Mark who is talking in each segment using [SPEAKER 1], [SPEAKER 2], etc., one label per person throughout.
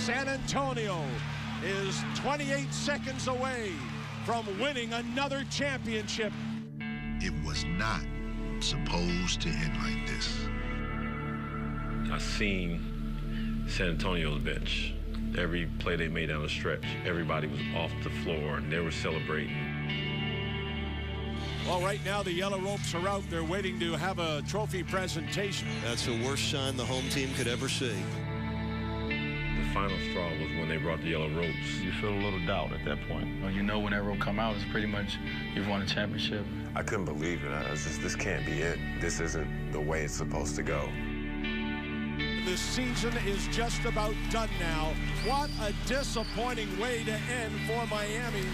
[SPEAKER 1] San Antonio is 28 seconds away from winning another championship.
[SPEAKER 2] It was not supposed to end like this.
[SPEAKER 3] I seen San Antonio's bench. Every play they made down the stretch, everybody was off the floor and they were celebrating.
[SPEAKER 1] Well, right now the yellow ropes are out. They're waiting to have a trophy presentation.
[SPEAKER 4] That's the worst sign the home team could ever see.
[SPEAKER 3] The final straw was when they brought the yellow ropes.
[SPEAKER 5] You feel a little doubt at that point.
[SPEAKER 6] Well, you know when that rope come out, it's pretty much you've won a championship.
[SPEAKER 7] I couldn't believe it. I was just, this can't be it. This isn't the way it's supposed to go.
[SPEAKER 1] The season is just about done now. What a disappointing way to end for Miami.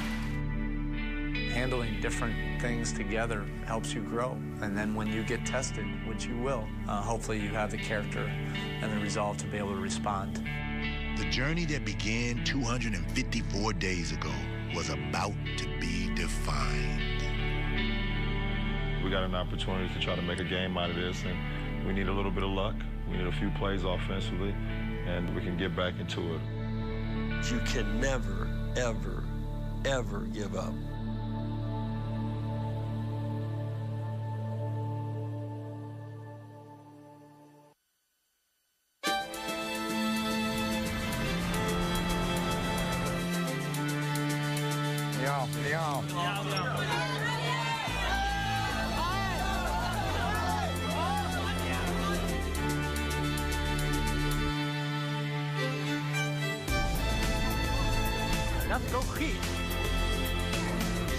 [SPEAKER 8] Handling different things together helps you grow. And then when you get tested, which you will, hopefully you have the character and the resolve to be able to respond.
[SPEAKER 2] The journey that began 254 days ago was about to be defined.
[SPEAKER 5] We got an opportunity to try to make a game out of this, and we need a little bit of luck. We need a few plays offensively, and we can get back into it.
[SPEAKER 4] You can never, ever, ever give up.
[SPEAKER 8] Let's go Heat.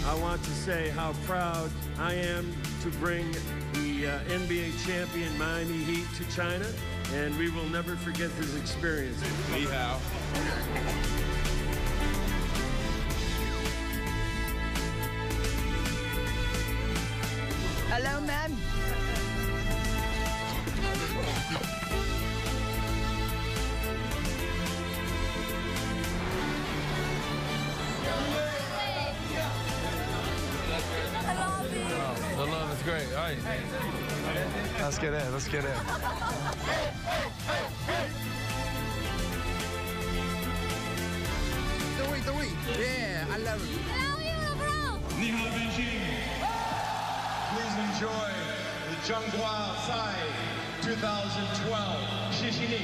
[SPEAKER 9] I want to say how proud I am to bring the NBA champion Miami Heat to China, and we will never forget this experience.
[SPEAKER 7] Ni hao.
[SPEAKER 10] Hello, ma'am.
[SPEAKER 6] The love is great. All right.
[SPEAKER 8] Let's get in. Let's get in.
[SPEAKER 10] The week. Yeah, I love it.
[SPEAKER 11] Ni hao, Beijing. Please enjoy the Zhanghua Sai 2012. 谢谢你.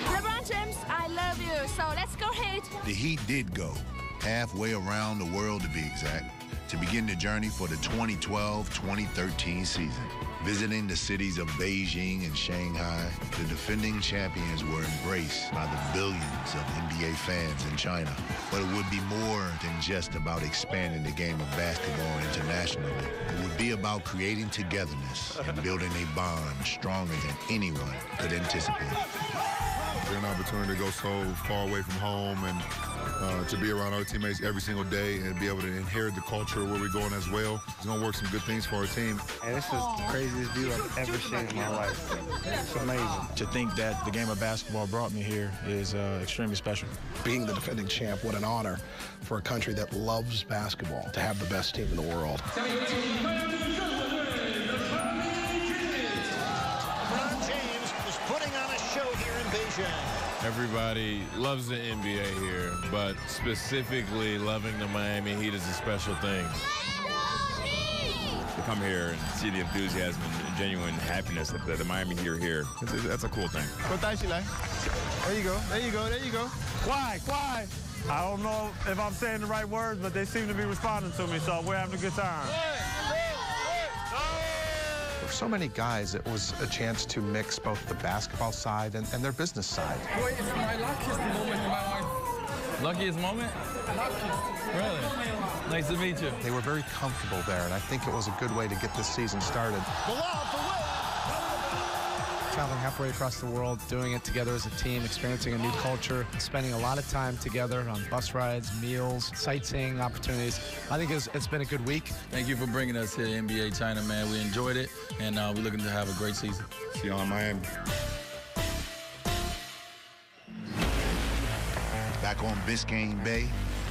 [SPEAKER 10] LeBron James, I love you. So let's go Heat.
[SPEAKER 2] The Heat did go halfway around the world, to be exact, to begin the journey for the 2012-2013 season. Visiting the cities of Beijing and Shanghai, the defending champions were embraced by the billions of NBA fans in China. But it would be more than just about expanding the game of basketball internationally. It would be about creating togetherness and building a bond stronger than anyone could anticipate.
[SPEAKER 5] It's an opportunity to go so far away from home and to be around our teammates every single day and be able to inherit the culture where we're going as well. It's going to work some good things for our team.
[SPEAKER 8] And this is the craziest view I've ever seen in my life. It's amazing.
[SPEAKER 12] To think that the game of basketball brought me here is extremely special.
[SPEAKER 13] Being the defending champ, what an honor for a country that loves basketball to have the best team in the world.
[SPEAKER 11] LeBron James is putting on a show here in Beijing.
[SPEAKER 14] Everybody loves the NBA here, but specifically loving the Miami Heat is a special thing.
[SPEAKER 15] To come here and see the enthusiasm and genuine happiness that the Miami Heat are here, that's a cool thing.
[SPEAKER 8] There you go. There you go. There you go. Quiet. I don't know if I'm saying the right words, but they seem to be responding to me, so we're having a good time.
[SPEAKER 16] For so many guys, it was a chance to mix both the basketball side and their business side.
[SPEAKER 6] Boy, it's my luckiest moment in my life. Luckiest moment? Luckiest. Really? Nice to meet you.
[SPEAKER 16] They were very comfortable there, and I think it was a good way to get this season started.
[SPEAKER 8] Traveling halfway across the world, doing it together as a team, experiencing a new culture, spending a lot of time together on bus rides, meals, sightseeing opportunities. I think it's been a good week.
[SPEAKER 6] Thank you for bringing us to NBA China, man. We enjoyed it, and we're looking to have a great season.
[SPEAKER 5] See y'all in Miami.
[SPEAKER 2] Back on Biscayne Bay,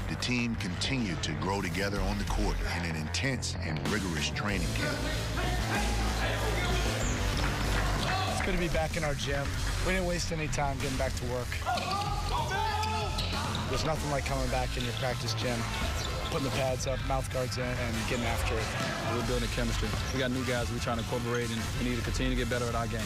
[SPEAKER 2] the team continued to grow together on the court in an intense and rigorous training camp.
[SPEAKER 8] It's good to be back in our gym. We didn't waste any time getting back to work. There's nothing like coming back in your practice gym, putting the pads up, mouth guards in, and getting after it.
[SPEAKER 12] We're building chemistry. We got new guys we're trying to incorporate, and we need to continue to get better at our game.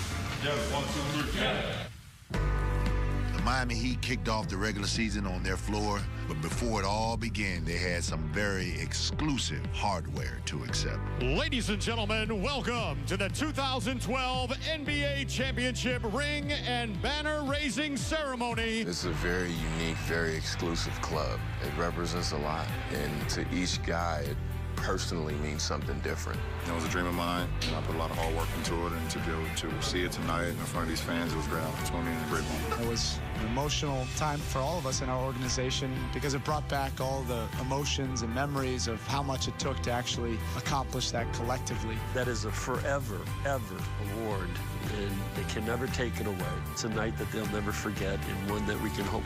[SPEAKER 2] The Miami Heat kicked off the regular season on their floor, but before it all began, they had some very exclusive hardware to accept.
[SPEAKER 1] Ladies and gentlemen, welcome to the 2012 NBA Championship ring and banner raising ceremony.
[SPEAKER 7] This is a very unique, very exclusive club. It represents a lot, and to each guy, it personally means something different.
[SPEAKER 5] It was a dream of mine, and I put a lot of hard work into it, and to be able to see it tonight in front of these fans, it was a great opportunity and a great moment.
[SPEAKER 8] It was an emotional time for all of us in our organization because it brought back all the emotions and memories of how much it took to actually accomplish that collectively.
[SPEAKER 4] That is a forever, ever award, and they can never take it away. It's a night that they'll never forget, and one that we can hope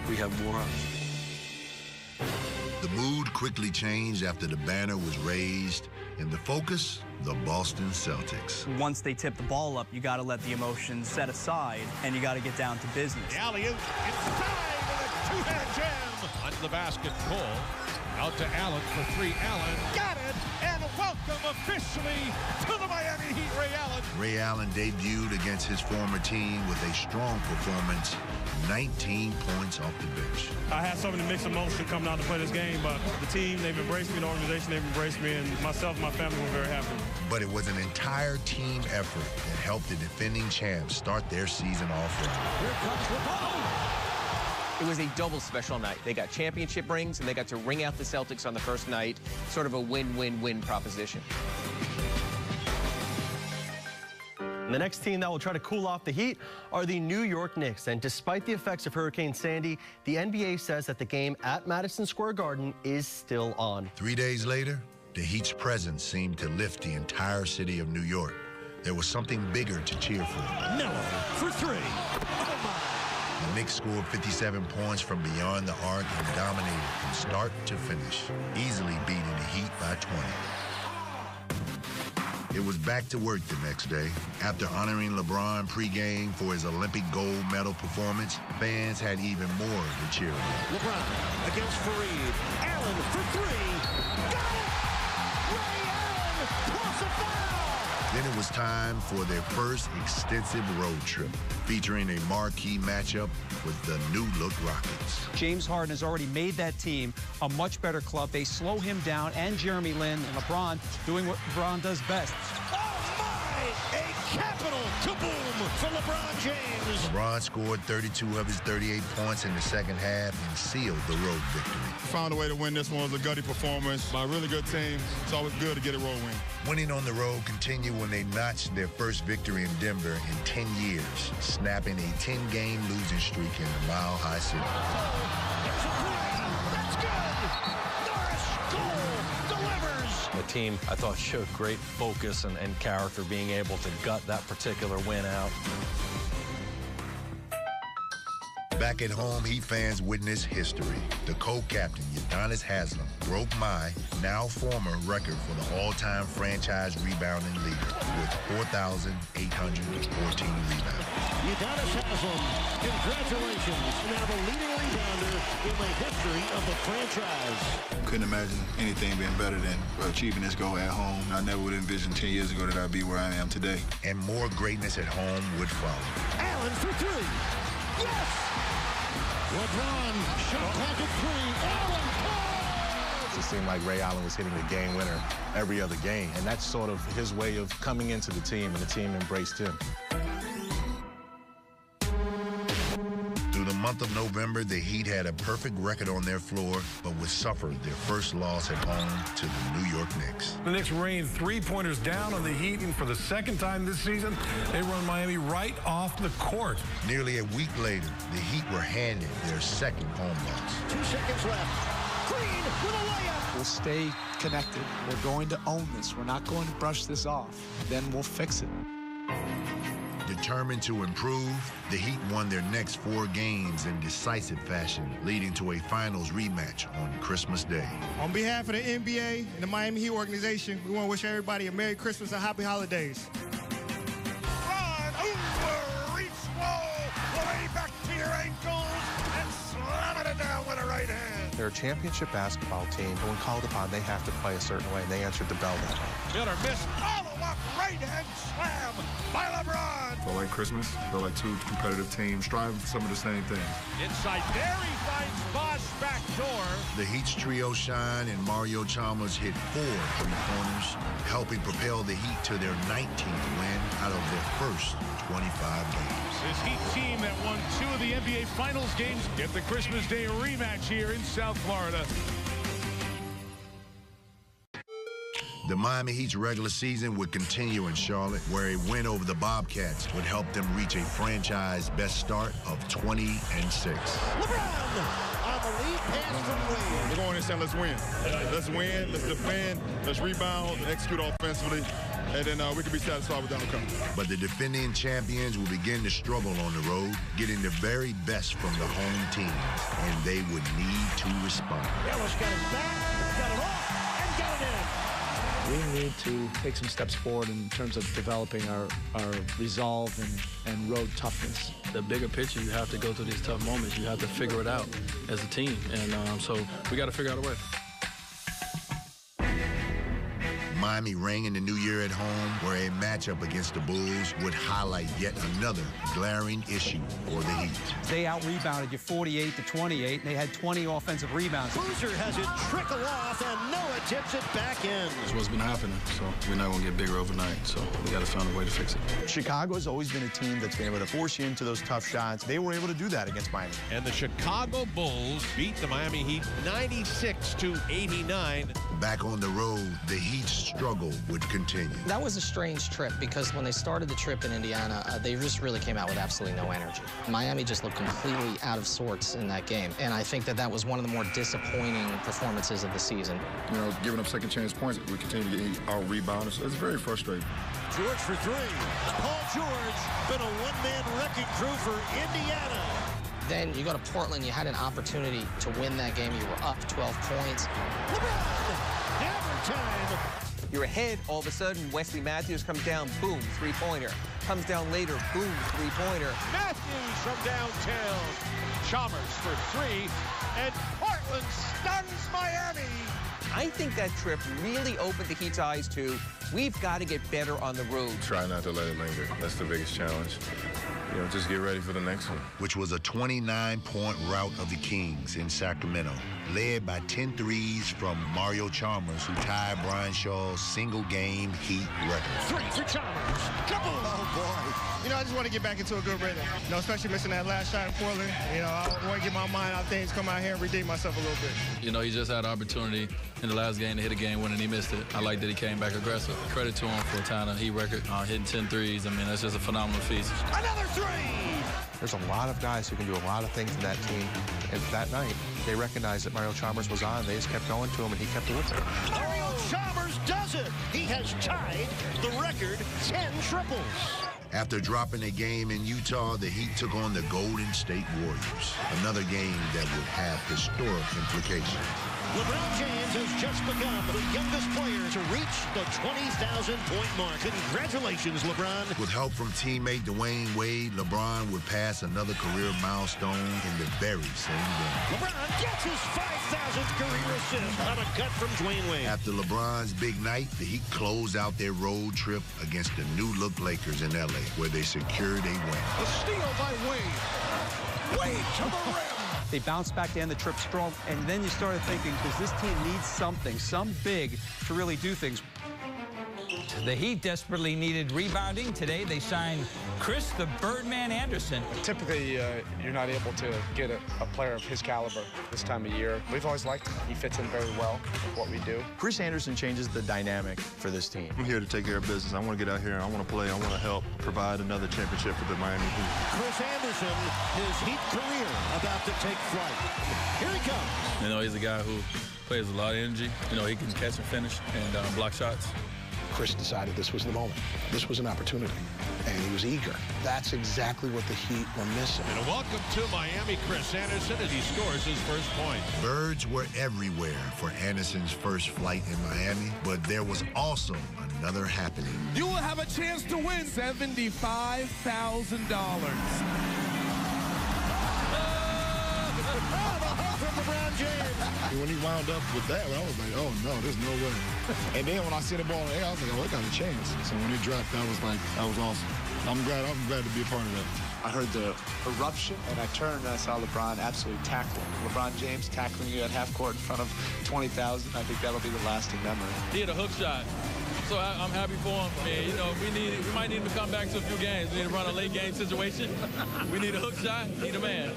[SPEAKER 4] we have more of.
[SPEAKER 2] The mood quickly changed after the banner was raised, and the focus, the Boston Celtics.
[SPEAKER 17] Once they tip the ball up, you got to let the emotions set aside, and you got to get down to business.
[SPEAKER 1] The alley-oop inside with a two-hand jam. Under the basket, pull. Out to Allen for three. Allen got it, and welcome officially to the Miami Heat, Ray Allen.
[SPEAKER 2] Ray Allen debuted against his former team with a strong performance, 19 points off the bench.
[SPEAKER 18] I had so many mixed emotions coming out to play this game, but the team, they've embraced me, the organization, they've embraced me, and myself and my family were very happy.
[SPEAKER 2] But it was an entire team effort that helped the defending champs start their season off right.
[SPEAKER 1] Here comes the ball.
[SPEAKER 19] It was a double special night. They got championship rings, and they got to ring out the Celtics on the first night. Sort of a win-win-win proposition.
[SPEAKER 20] The next team that will try to cool off the Heat are the New York Knicks. And despite the effects of Hurricane Sandy, the NBA says that the game at Madison Square Garden is still on.
[SPEAKER 2] 3 days later, the Heat's presence seemed to lift the entire city of New York. There was something bigger to cheer for.
[SPEAKER 1] Melo for three.
[SPEAKER 2] The Knicks scored 57 points from beyond the arc and dominated from start to finish, easily beating the Heat by 20. It was back to work the next day. After honoring LeBron pregame for his Olympic gold medal performance, fans had even more to cheer about.
[SPEAKER 11] LeBron against Fareed. Allen for three. Got it! Ray Allen plus a foul!
[SPEAKER 2] Then it was time for their first extensive road trip, featuring a marquee matchup with the new-look Rockets.
[SPEAKER 21] James Harden has already made that team a much better club. They slow him down, and Jeremy Lin and LeBron doing what LeBron does best.
[SPEAKER 11] Oh, my! A capital kaboom for LeBron James.
[SPEAKER 2] LeBron scored 32 of his 38 points in the second half and sealed the road victory.
[SPEAKER 5] Found a way to win this one. It was a gutty performance by a really good team. It's always good to get a road win.
[SPEAKER 2] Winning on the road continued when they notched their first victory in Denver in 10 years, snapping a 10-game losing streak in the Mile High City.
[SPEAKER 11] There's a three. That's good. Norris Cole delivers.
[SPEAKER 4] The team, I thought, showed great focus and character, being able to gut that particular win out.
[SPEAKER 2] Back at home, Heat fans witnessed history. The co-captain, Udonis Haslem, broke my, now former, record for the all-time franchise rebounding leader with 4,814 rebounds.
[SPEAKER 11] Udonis Haslem, congratulations. Now the leading rebounder in the history of the franchise.
[SPEAKER 5] Couldn't imagine anything being better than achieving this goal at home. I never would have envisioned 10 years ago that I'd be where I am today.
[SPEAKER 2] And more greatness at home would follow.
[SPEAKER 11] Allen for three. Yes! LeBron shot clock at three. Allen calls!
[SPEAKER 16] It seemed like Ray Allen was hitting the game winner every other game, and that's sort of his way of coming into the team, and the team embraced him.
[SPEAKER 2] Through the month of November, the Heat had a perfect record on their floor, but would suffer their first loss at home to the New York Knicks.
[SPEAKER 1] The Knicks rained three-pointers down on the Heat, and for the second time this season, they run Miami right off the court.
[SPEAKER 2] Nearly a week later, the Heat were handed their second home loss.
[SPEAKER 11] 2 seconds left. Green with a layup.
[SPEAKER 8] We'll stay connected. We're going to own this. We're not going to brush this off. Then we'll fix it.
[SPEAKER 2] Determined to improve, the Heat won their next 4 games in decisive fashion, leading to a finals rematch on Christmas Day.
[SPEAKER 22] On behalf of the NBA and the Miami Heat organization, we want to wish everybody a Merry Christmas and Happy Holidays.
[SPEAKER 1] right hand.
[SPEAKER 16] They're a championship basketball team, and when called upon, they have to play a certain way, and they answered the bell that way.
[SPEAKER 1] Miller missed. Follow-up right hand slam by LeBron.
[SPEAKER 5] Felt like Christmas. Felt like two competitive teams striving for some of the same things.
[SPEAKER 1] Inside there, he finds Bosch back door.
[SPEAKER 2] The Heat's trio shine, and Mario Chalmers hit 4 three-pointers, helping propel the Heat to their 19th win out of their first 25 games.
[SPEAKER 1] This Heat team that won 2 of the NBA Finals games get the Christmas Day rematch here in South Florida.
[SPEAKER 2] The Miami Heat's regular season would continue in Charlotte, where a win over the Bobcats would help them reach a franchise best start of 20-6.
[SPEAKER 11] LeBron on the lead pass from Wade.
[SPEAKER 5] We're going in saying, let's win. Let's win, let's defend, let's rebound, execute offensively, and then we can be satisfied with the outcome.
[SPEAKER 2] But the defending champions will begin to struggle on the road, getting the very best from the home teams, and they would need to respond.
[SPEAKER 11] Ellis got it back, got it off, and got it in.
[SPEAKER 8] We need to take some steps forward in terms of developing our resolve and road toughness.
[SPEAKER 12] The bigger picture, you have to go through these tough moments. You have to figure it out as a team. And so we got to figure out a way.
[SPEAKER 2] Miami rang in the new year at home, where a matchup against the Bulls would highlight yet another glaring issue for the Heat.
[SPEAKER 21] They out-rebounded you 48-28, and they had 20 offensive rebounds.
[SPEAKER 11] Boozer has it trickle off, and Noah tips it back in.
[SPEAKER 12] That's what's been happening, so we're not going to get bigger overnight, so we got to find a way to fix it.
[SPEAKER 16] Chicago's always been a team that's been able to force you into those tough shots. They were able to do that against Miami.
[SPEAKER 1] And the Chicago Bulls beat the Miami Heat 96-89.
[SPEAKER 2] Back on the road, the Heat's struggle would continue.
[SPEAKER 3] That was a strange trip because when they started the trip in Indiana, they just really came out with absolutely no energy. Miami just looked completely out of sorts in that game, and I think that was one of the more disappointing performances of the season.
[SPEAKER 5] You know, giving up second chance points, we continue to get our rebounds. So it's very frustrating.
[SPEAKER 11] George for 3. Paul George, been a one-man wrecking crew for Indiana.
[SPEAKER 3] Then you go to Portland, you had an opportunity to win that game. You were up 12 points.
[SPEAKER 11] LeBron, hammer time.
[SPEAKER 19] You're ahead, all of a sudden, Wesley Matthews comes down, boom, three-pointer. Comes down later, boom, three-pointer.
[SPEAKER 1] Matthews from downtown. Chalmers for 3, and Portland stuns Miami.
[SPEAKER 19] I think that trip really opened the Heat's eyes to, we've got to get better on the road.
[SPEAKER 14] Try not to let it linger. That's the biggest challenge. You know, just get ready for the next one.
[SPEAKER 2] Which was a 29-point rout of the Kings in Sacramento, led by 10 threes from Mario Chalmers, who tied Brian Shaw's single-game Heat record.
[SPEAKER 11] 3 for Chalmers. Couple.
[SPEAKER 22] Oh, boy. You know, I just want to get back into a good rhythm. You know, especially missing that last shot in Portland. You know, I want to get my mind out things, come out here and redeem myself a little bit.
[SPEAKER 12] You know, he just had an opportunity in the last game to hit a game winner, and he missed it. I like that he came back aggressive. Credit to him for tying a Heat record, hitting 10 threes. I mean, that's just a phenomenal feat.
[SPEAKER 11] Another 3.
[SPEAKER 16] There's a lot of guys who can do a lot of things in that team. And that night, they recognized that Mario Chalmers was on. They just kept going to him, and he kept it with them.
[SPEAKER 11] Mario Chalmers does it. He has tied the record 10 triples.
[SPEAKER 2] After dropping a game in Utah, the Heat took on the Golden State Warriors, another game that would have historic implications.
[SPEAKER 11] LeBron James has just become the youngest player to reach the 20,000-point mark. Congratulations, LeBron.
[SPEAKER 2] With help from teammate Dwayne Wade, LeBron would pass another career milestone in the very same game.
[SPEAKER 11] LeBron gets his 5,000th career assist on a cut from Dwayne Wade.
[SPEAKER 2] After LeBron's big night, the Heat closed out their road trip against the new-look Lakers in L.A., where they secured a win.
[SPEAKER 1] A steal by Wade. Wade to the rim.
[SPEAKER 21] They bounced back to end the trip strong, and then you started thinking, does this team need something, some big, to really do things?
[SPEAKER 9] The Heat desperately needed rebounding. Today they signed Chris the Birdman Anderson.
[SPEAKER 8] Typically, you're not able to get a player of his caliber this time of year. We've always liked him. He fits in very well with what we do.
[SPEAKER 16] Chris Anderson changes the dynamic for this team.
[SPEAKER 5] I'm here to take care of business. I want to get out here, and I want to play. I want to help provide another championship for the Miami Heat.
[SPEAKER 11] Chris Anderson, his Heat career about to take flight. Here he comes.
[SPEAKER 12] You know, he's a guy who plays a lot of energy. You know, he can catch and finish and block shots.
[SPEAKER 13] Chris decided this was the moment. This was an opportunity, and he was eager. That's exactly what the Heat were missing.
[SPEAKER 1] And a welcome to Miami, Chris Anderson, as he scores his first point.
[SPEAKER 2] Birds were everywhere for Anderson's first flight in Miami, but there was also another happening.
[SPEAKER 1] You will have a chance to win $75,000.
[SPEAKER 22] LeBron James.
[SPEAKER 5] When he wound up with that, I was like, oh, no, there's no way. And then when I see the ball in the air, I was like, oh, it got a chance. So when it dropped, that was awesome. I'm glad to be a part of that.
[SPEAKER 10] I heard the eruption, and I turned and I saw LeBron absolutely tackling. LeBron James tackling you at half court in front of 20,000. I think that'll be the lasting memory.
[SPEAKER 12] He had a hook shot. So I'm happy for him. I mean, you know, we might need him to come back to a few games. We need to run a late game situation. We need a hook shot. Need a man.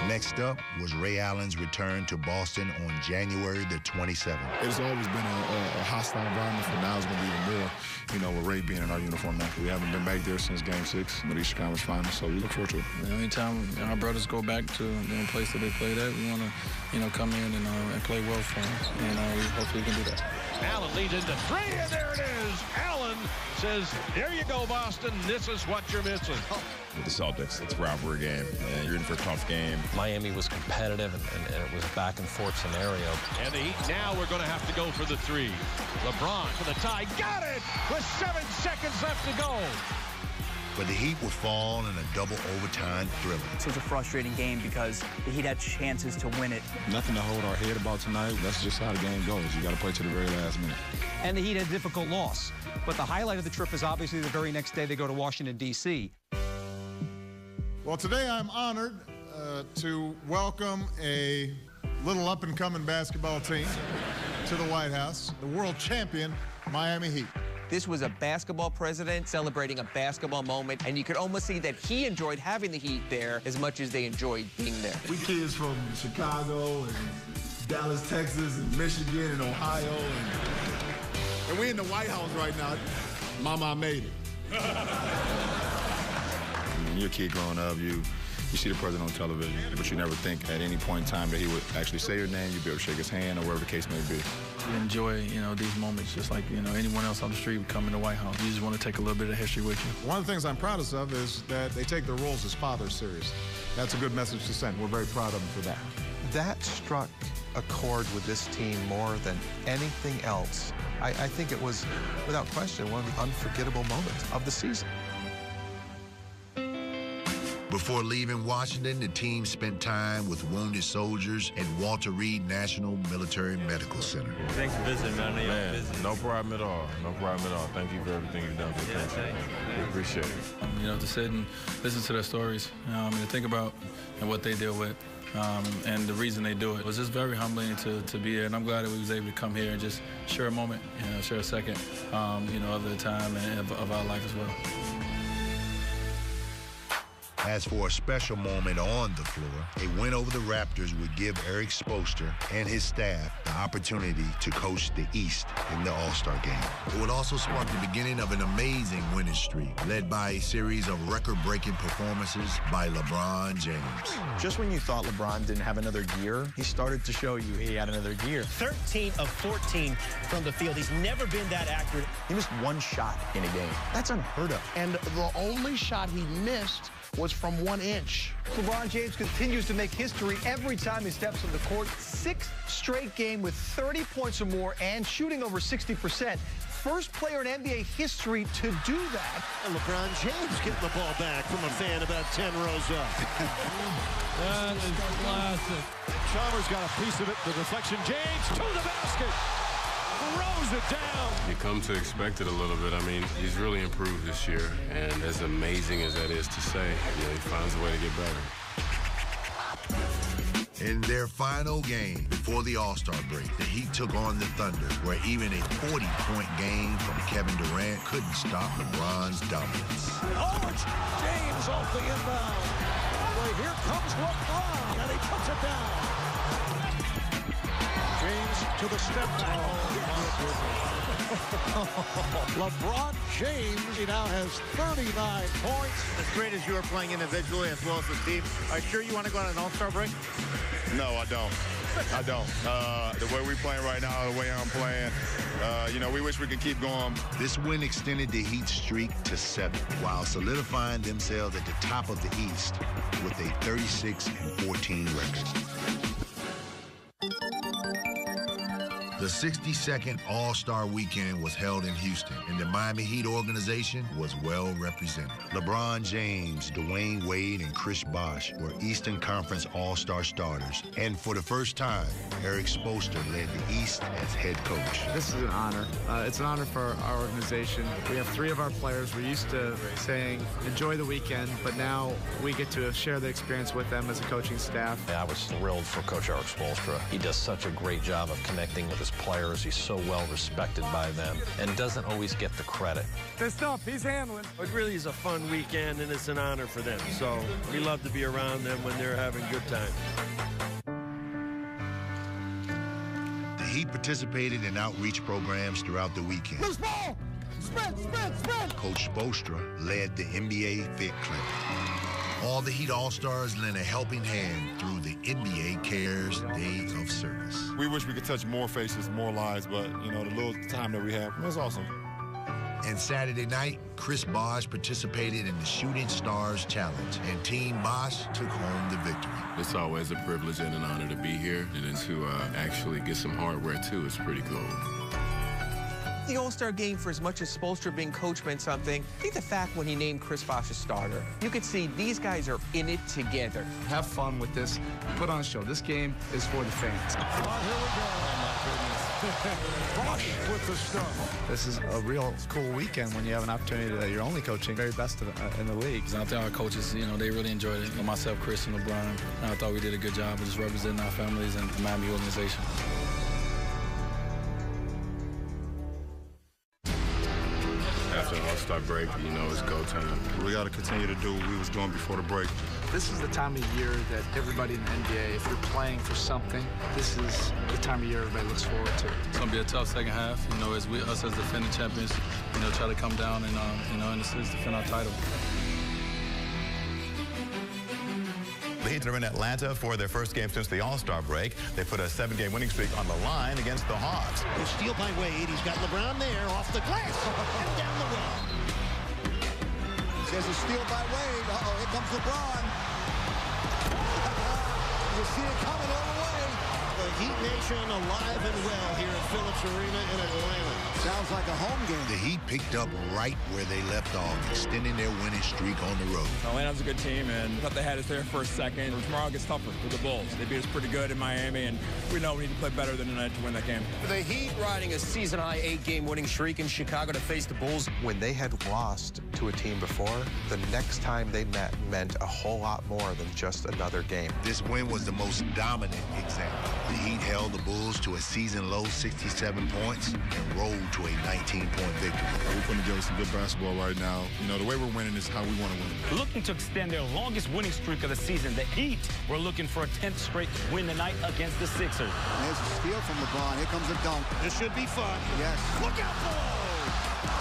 [SPEAKER 2] Next up was Ray Allen's return to Boston on January the 27th.
[SPEAKER 5] It's always been a hostile environment, but now it's going to be even more, you know, with Ray being in our uniform now. We haven't been back there since Game 6 of the Eastern Conference Finals, so we look forward to it.
[SPEAKER 12] You know, anytime our brothers go back to the place that they played at, we want to, you know, come in and play well for them, and hopefully we can do that.
[SPEAKER 1] Allen leads into three, and there it is. Allen says, there you go, Boston. This is what you're missing.
[SPEAKER 14] With the Celtics, it's a rivalry game, and you're in for a tough game.
[SPEAKER 3] Miami was competitive, and it was a back-and-forth scenario.
[SPEAKER 1] And the Heat now we're going to have to go for the three. LeBron for the tie. Got it with 7 seconds left to go.
[SPEAKER 2] But the Heat would fall in a double overtime thriller.
[SPEAKER 17] It was a frustrating game because the Heat had chances to win it.
[SPEAKER 5] Nothing to hold our head about tonight. That's just how the game goes. You got to play to the very last minute.
[SPEAKER 21] And the Heat had a difficult loss. But the highlight of the trip is obviously the very next day they go to Washington, D.C.
[SPEAKER 5] Well, today I'm honored to welcome a little up-and-coming basketball team to the White House, the world champion Miami Heat.
[SPEAKER 19] This was a basketball president celebrating a basketball moment, and you could almost see that he enjoyed having the Heat there as much as they enjoyed being there.
[SPEAKER 5] We kids from Chicago and Dallas, Texas, and Michigan and Ohio, and we're in the White House right now. Mama, I made it. You're a kid growing up, you see the president on television, but you never think at any point in time that he would actually say your name, you'd be able to shake his hand or whatever the case may be.
[SPEAKER 12] You enjoy, you know, these moments just like, you know, anyone else on the street would come in the White House. You just want to take a little bit of history with you.
[SPEAKER 5] One of the things I'm proudest of is that they take their roles as fathers seriously. That's a good message to send. We're very proud of them for that.
[SPEAKER 16] That struck a chord with this team more than anything else. I think it was, without question, one of the unforgettable moments of the season.
[SPEAKER 2] Before leaving Washington, the team spent time with wounded soldiers at Walter Reed National Military Medical Center.
[SPEAKER 14] Thanks for visiting, man. No problem at all. No problem at all. Thank you for everything you've done for the country. We appreciate it.
[SPEAKER 12] You know, to sit and listen to their stories, and to think about what they deal with, and the reason they do it was just very humbling to be here. And I'm glad that we was able to come here and just share a moment, you know, share a second, you know, of the time and of our life as well.
[SPEAKER 2] As for a special moment on the floor, a win over the Raptors would give Eric Spoelstra and his staff the opportunity to coach the East in the All-Star game. It would also spark the beginning of an amazing winning streak, led by a series of record-breaking performances by LeBron James.
[SPEAKER 15] Just when you thought LeBron didn't have another gear, he started to show you he had another gear.
[SPEAKER 23] 13 of 14 from the field. He's never been that accurate.
[SPEAKER 15] He missed one shot in a game. That's unheard of.
[SPEAKER 13] And the only shot he missed was from 1 inch.
[SPEAKER 21] LeBron James continues to make history every time he steps on the court. 6th straight game with 30 points or more and shooting over 60%. First player in NBA history to do that.
[SPEAKER 22] And LeBron James getting the ball back from a fan about 10 rows up.
[SPEAKER 1] That is classic.
[SPEAKER 22] Chalmers got a piece of it. The deflection. James to the basket. Throws it down.
[SPEAKER 14] You come to expect it a little bit. I mean, he's really improved this year, and as amazing as that is to say, you know, he finds a way to get better.
[SPEAKER 2] In their final game before the All-Star break, the Heat took on the Thunder, where even a 40-point game from Kevin Durant couldn't stop LeBron's dominance.
[SPEAKER 22] Oh, it's James off the inbound. Well, here comes LeBron, and he puts it down. James to the step back. LeBron James, he now has 39 points.
[SPEAKER 24] As great as you are playing individually as well as the team, are you sure you want to go on an All-Star break?
[SPEAKER 5] No, I don't. I don't. The way we're playing right now, the way I'm playing, you know, we wish we could keep going.
[SPEAKER 2] This win extended the Heat streak to 7, while solidifying themselves at the top of the East with a 36-14 record. The 62nd All-Star Weekend was held in Houston, and the Miami Heat organization was well represented. LeBron James, Dwayne Wade, and Chris Bosh were Eastern Conference All-Star starters, and for the first time, Eric Spoelstra led the East as head coach.
[SPEAKER 8] This is an honor. It's an honor for our organization. We have 3 of our players. We're used to saying, enjoy the weekend, but now we get to share the experience with them as a coaching staff.
[SPEAKER 6] I was thrilled for Coach Eric Spoelstra. He does such a great job of connecting with his players. He's so well respected by them and doesn't always get the credit.
[SPEAKER 7] Good stuff. He's handling.
[SPEAKER 4] It really is a fun weekend, and it's an honor for them. So we love to be around them when they're having a good time.
[SPEAKER 2] The Heat participated in outreach programs throughout the weekend.
[SPEAKER 11] Loose ball! Sprint, sprint, sprint!
[SPEAKER 2] Coach Spoelstra led the NBA Fit Clinic. All the Heat All-Stars lent a helping hand through the NBA Cares Day of Service.
[SPEAKER 18] We wish we could touch more faces, more lives, but, you know, the little time that we have, it was awesome.
[SPEAKER 2] And Saturday night, Chris Bosh participated in the Shooting Stars Challenge, and Team Bosh took home the victory.
[SPEAKER 14] It's always a privilege and an honor to be here, and then to actually get some hardware, too, is pretty cool.
[SPEAKER 19] The All-Star game, for as much as Spoelstra being coach meant something, I think the fact when he named Chris Bosh a starter, you could see these guys are in it together.
[SPEAKER 8] Have fun with this. Put on a show. This game is for the fans.
[SPEAKER 11] Here we go. Bosh with the stuff.
[SPEAKER 8] This is a real cool weekend when you have an opportunity that you're only coaching very best in the league.
[SPEAKER 12] I think our coaches, you know, they really enjoyed it. Myself, Chris, and LeBron, I thought we did a good job of just representing our families and the Miami organization.
[SPEAKER 14] After the All-Star break, you know, it's go time.
[SPEAKER 18] We got to continue to do what we was doing before the break.
[SPEAKER 8] This is the time of year that everybody in the NBA, if you're playing for something, this is the time of year everybody looks forward to.
[SPEAKER 12] It's going to be a tough second half. You know, as us as defending champions, you know, try to come down and, you know, in the series defend our title.
[SPEAKER 20] The Heat are in Atlanta for their first game since the All-Star break. They put a 7-game winning streak on the line against the Hawks.
[SPEAKER 23] A steal by Wade. He's got LeBron there off the glass and down the well.
[SPEAKER 11] There's a steal by Wade. Uh-oh, here comes LeBron. You see it coming all the way.
[SPEAKER 23] The Heat Nation alive and well here at Phillips Arena in Atlanta.
[SPEAKER 11] Sounds like a home game.
[SPEAKER 2] The Heat picked up right where they left off, extending their winning streak on the road.
[SPEAKER 25] Atlanta's a good team, and I thought they had us there for a second. Tomorrow gets tougher with the Bulls. They beat us pretty good in Miami, and we know we need to play better than tonight to win that game.
[SPEAKER 19] The Heat riding a season-high 8-game winning streak in Chicago to face the Bulls.
[SPEAKER 16] When they had lost to a team before, the next time they met meant a whole lot more than just another game.
[SPEAKER 2] This win was the most dominant example. The Heat held the Bulls to a season-low 67 points and rolled to a 19-point victory.
[SPEAKER 18] We're putting together some good basketball right now. You know, the way we're winning is how we want to win.
[SPEAKER 26] Looking to extend their longest winning streak of the season, the Heat were looking for a 10th straight win tonight against the Sixers.
[SPEAKER 11] There's a steal from LeBron. Here comes a dunk.
[SPEAKER 23] This should be fun.
[SPEAKER 11] Yes.
[SPEAKER 23] Look out below!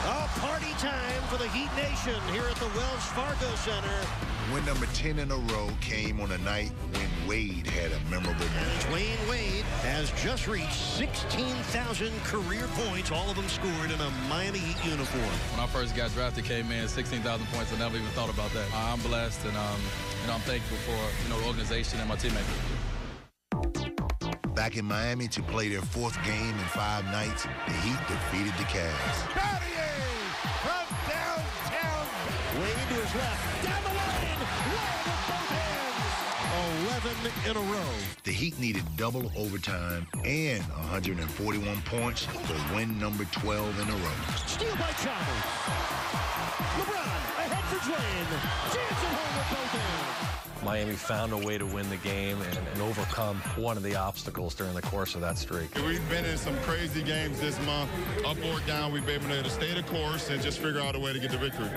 [SPEAKER 23] Oh, party time for the Heat Nation here at the Wells Fargo Center.
[SPEAKER 2] Win number 10 in a row came on a night when Wade had a memorable moment.
[SPEAKER 23] Dwayne Wade has just reached 16,000 career points, all of them scored in a Miami Heat uniform.
[SPEAKER 12] When I first got drafted, came in 16,000 points. I never even thought about that. I'm blessed, and you know, I'm thankful for, you know, the organization and my teammates.
[SPEAKER 2] Back in Miami to play their 4th game in 5 nights, the Heat defeated the Cavs.
[SPEAKER 11] Cartier from downtown.
[SPEAKER 23] Wade to his left, down the lane, right with both hands. 11 in a row.
[SPEAKER 2] The Heat needed double overtime and 141 points to win number 12 in a row.
[SPEAKER 23] Steal by Chalmers. LeBron ahead for Dwayne. Jansen home with both hands.
[SPEAKER 6] Miami found a way to win the game and overcome one of the obstacles during the course of that streak.
[SPEAKER 18] We've been in some crazy games this month. Up or down, we've been able to stay the course and just figure out a way to get the victory.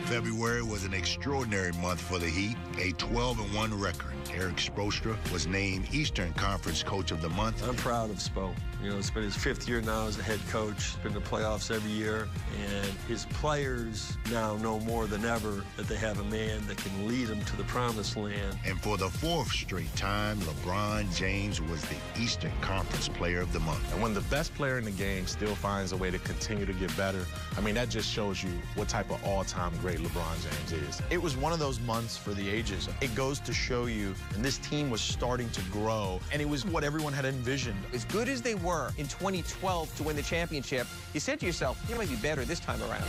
[SPEAKER 2] February was an extraordinary month for the Heat, a 12-1 record. Eric Spoelstra was named Eastern Conference Coach of the Month.
[SPEAKER 4] I'm proud of Spo. You know, it's been his 5th year now as a head coach. He's been in the playoffs every year, and his players now know more than ever that they have a man that can lead them to the promised land.
[SPEAKER 2] And for the 4th straight time, LeBron James was the Eastern Conference Player of the Month.
[SPEAKER 27] And when the best player in the game still finds a way to continue to get better, I mean, that just shows you what type of all-time great LeBron
[SPEAKER 3] LeBron James is. It was one of those months for the ages. It goes to show you, and this team was starting to grow, and it was what everyone had envisioned.
[SPEAKER 19] As good as they were in 2012 to win the championship, you said to yourself, you might be better this time around.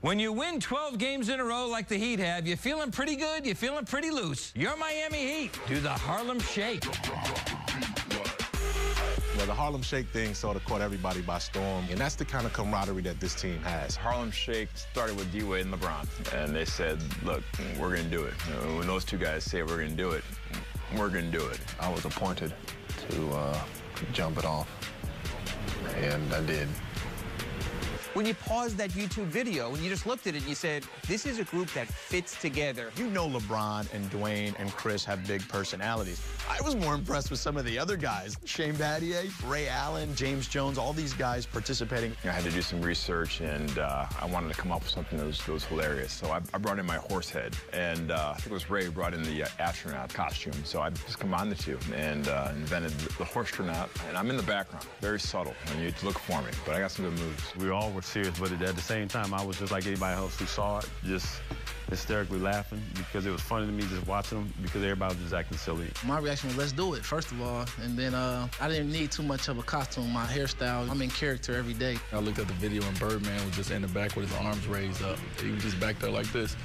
[SPEAKER 7] When you win 12 games in a row like the Heat have, you're feeling pretty good, you're feeling pretty loose. You're Miami Heat. Do the Harlem Shake.
[SPEAKER 3] Well, the Harlem Shake thing sort of caught everybody by storm, and that's the kind of camaraderie that this team has.
[SPEAKER 9] Harlem Shake started with D-Wade and LeBron, and they said, look, we're going to do it. You know, when those two guys say we're going to do it, we're going to do it.
[SPEAKER 20] I was appointed to jump it off, and I did.
[SPEAKER 19] When you paused that YouTube video and you just looked at it and you said, this is a group that fits together.
[SPEAKER 3] You know LeBron and Dwayne and Chris have big personalities. I was more impressed with some of the other guys. Shane Battier, Ray Allen, James Jones, all these guys participating.
[SPEAKER 9] I had to do some research, and I wanted to come up with something that was hilarious. So I brought in my horse head, and I think it was Ray who brought in the astronaut costume. So I just combined the two and invented the horse astronaut. And I'm in the background, very subtle, and you look for me. But I got some good moves.
[SPEAKER 10] We all were serious, but at the same time, I was just like anybody else who saw it, just hysterically laughing because it was funny to me just watching them because everybody was just acting silly.
[SPEAKER 15] My reaction was, let's do it, first of all. And then I didn't need too much of a costume. My hairstyle, I'm in character every day.
[SPEAKER 12] I looked at the video and Birdman was just in the back with his arms raised up. He was just back there like this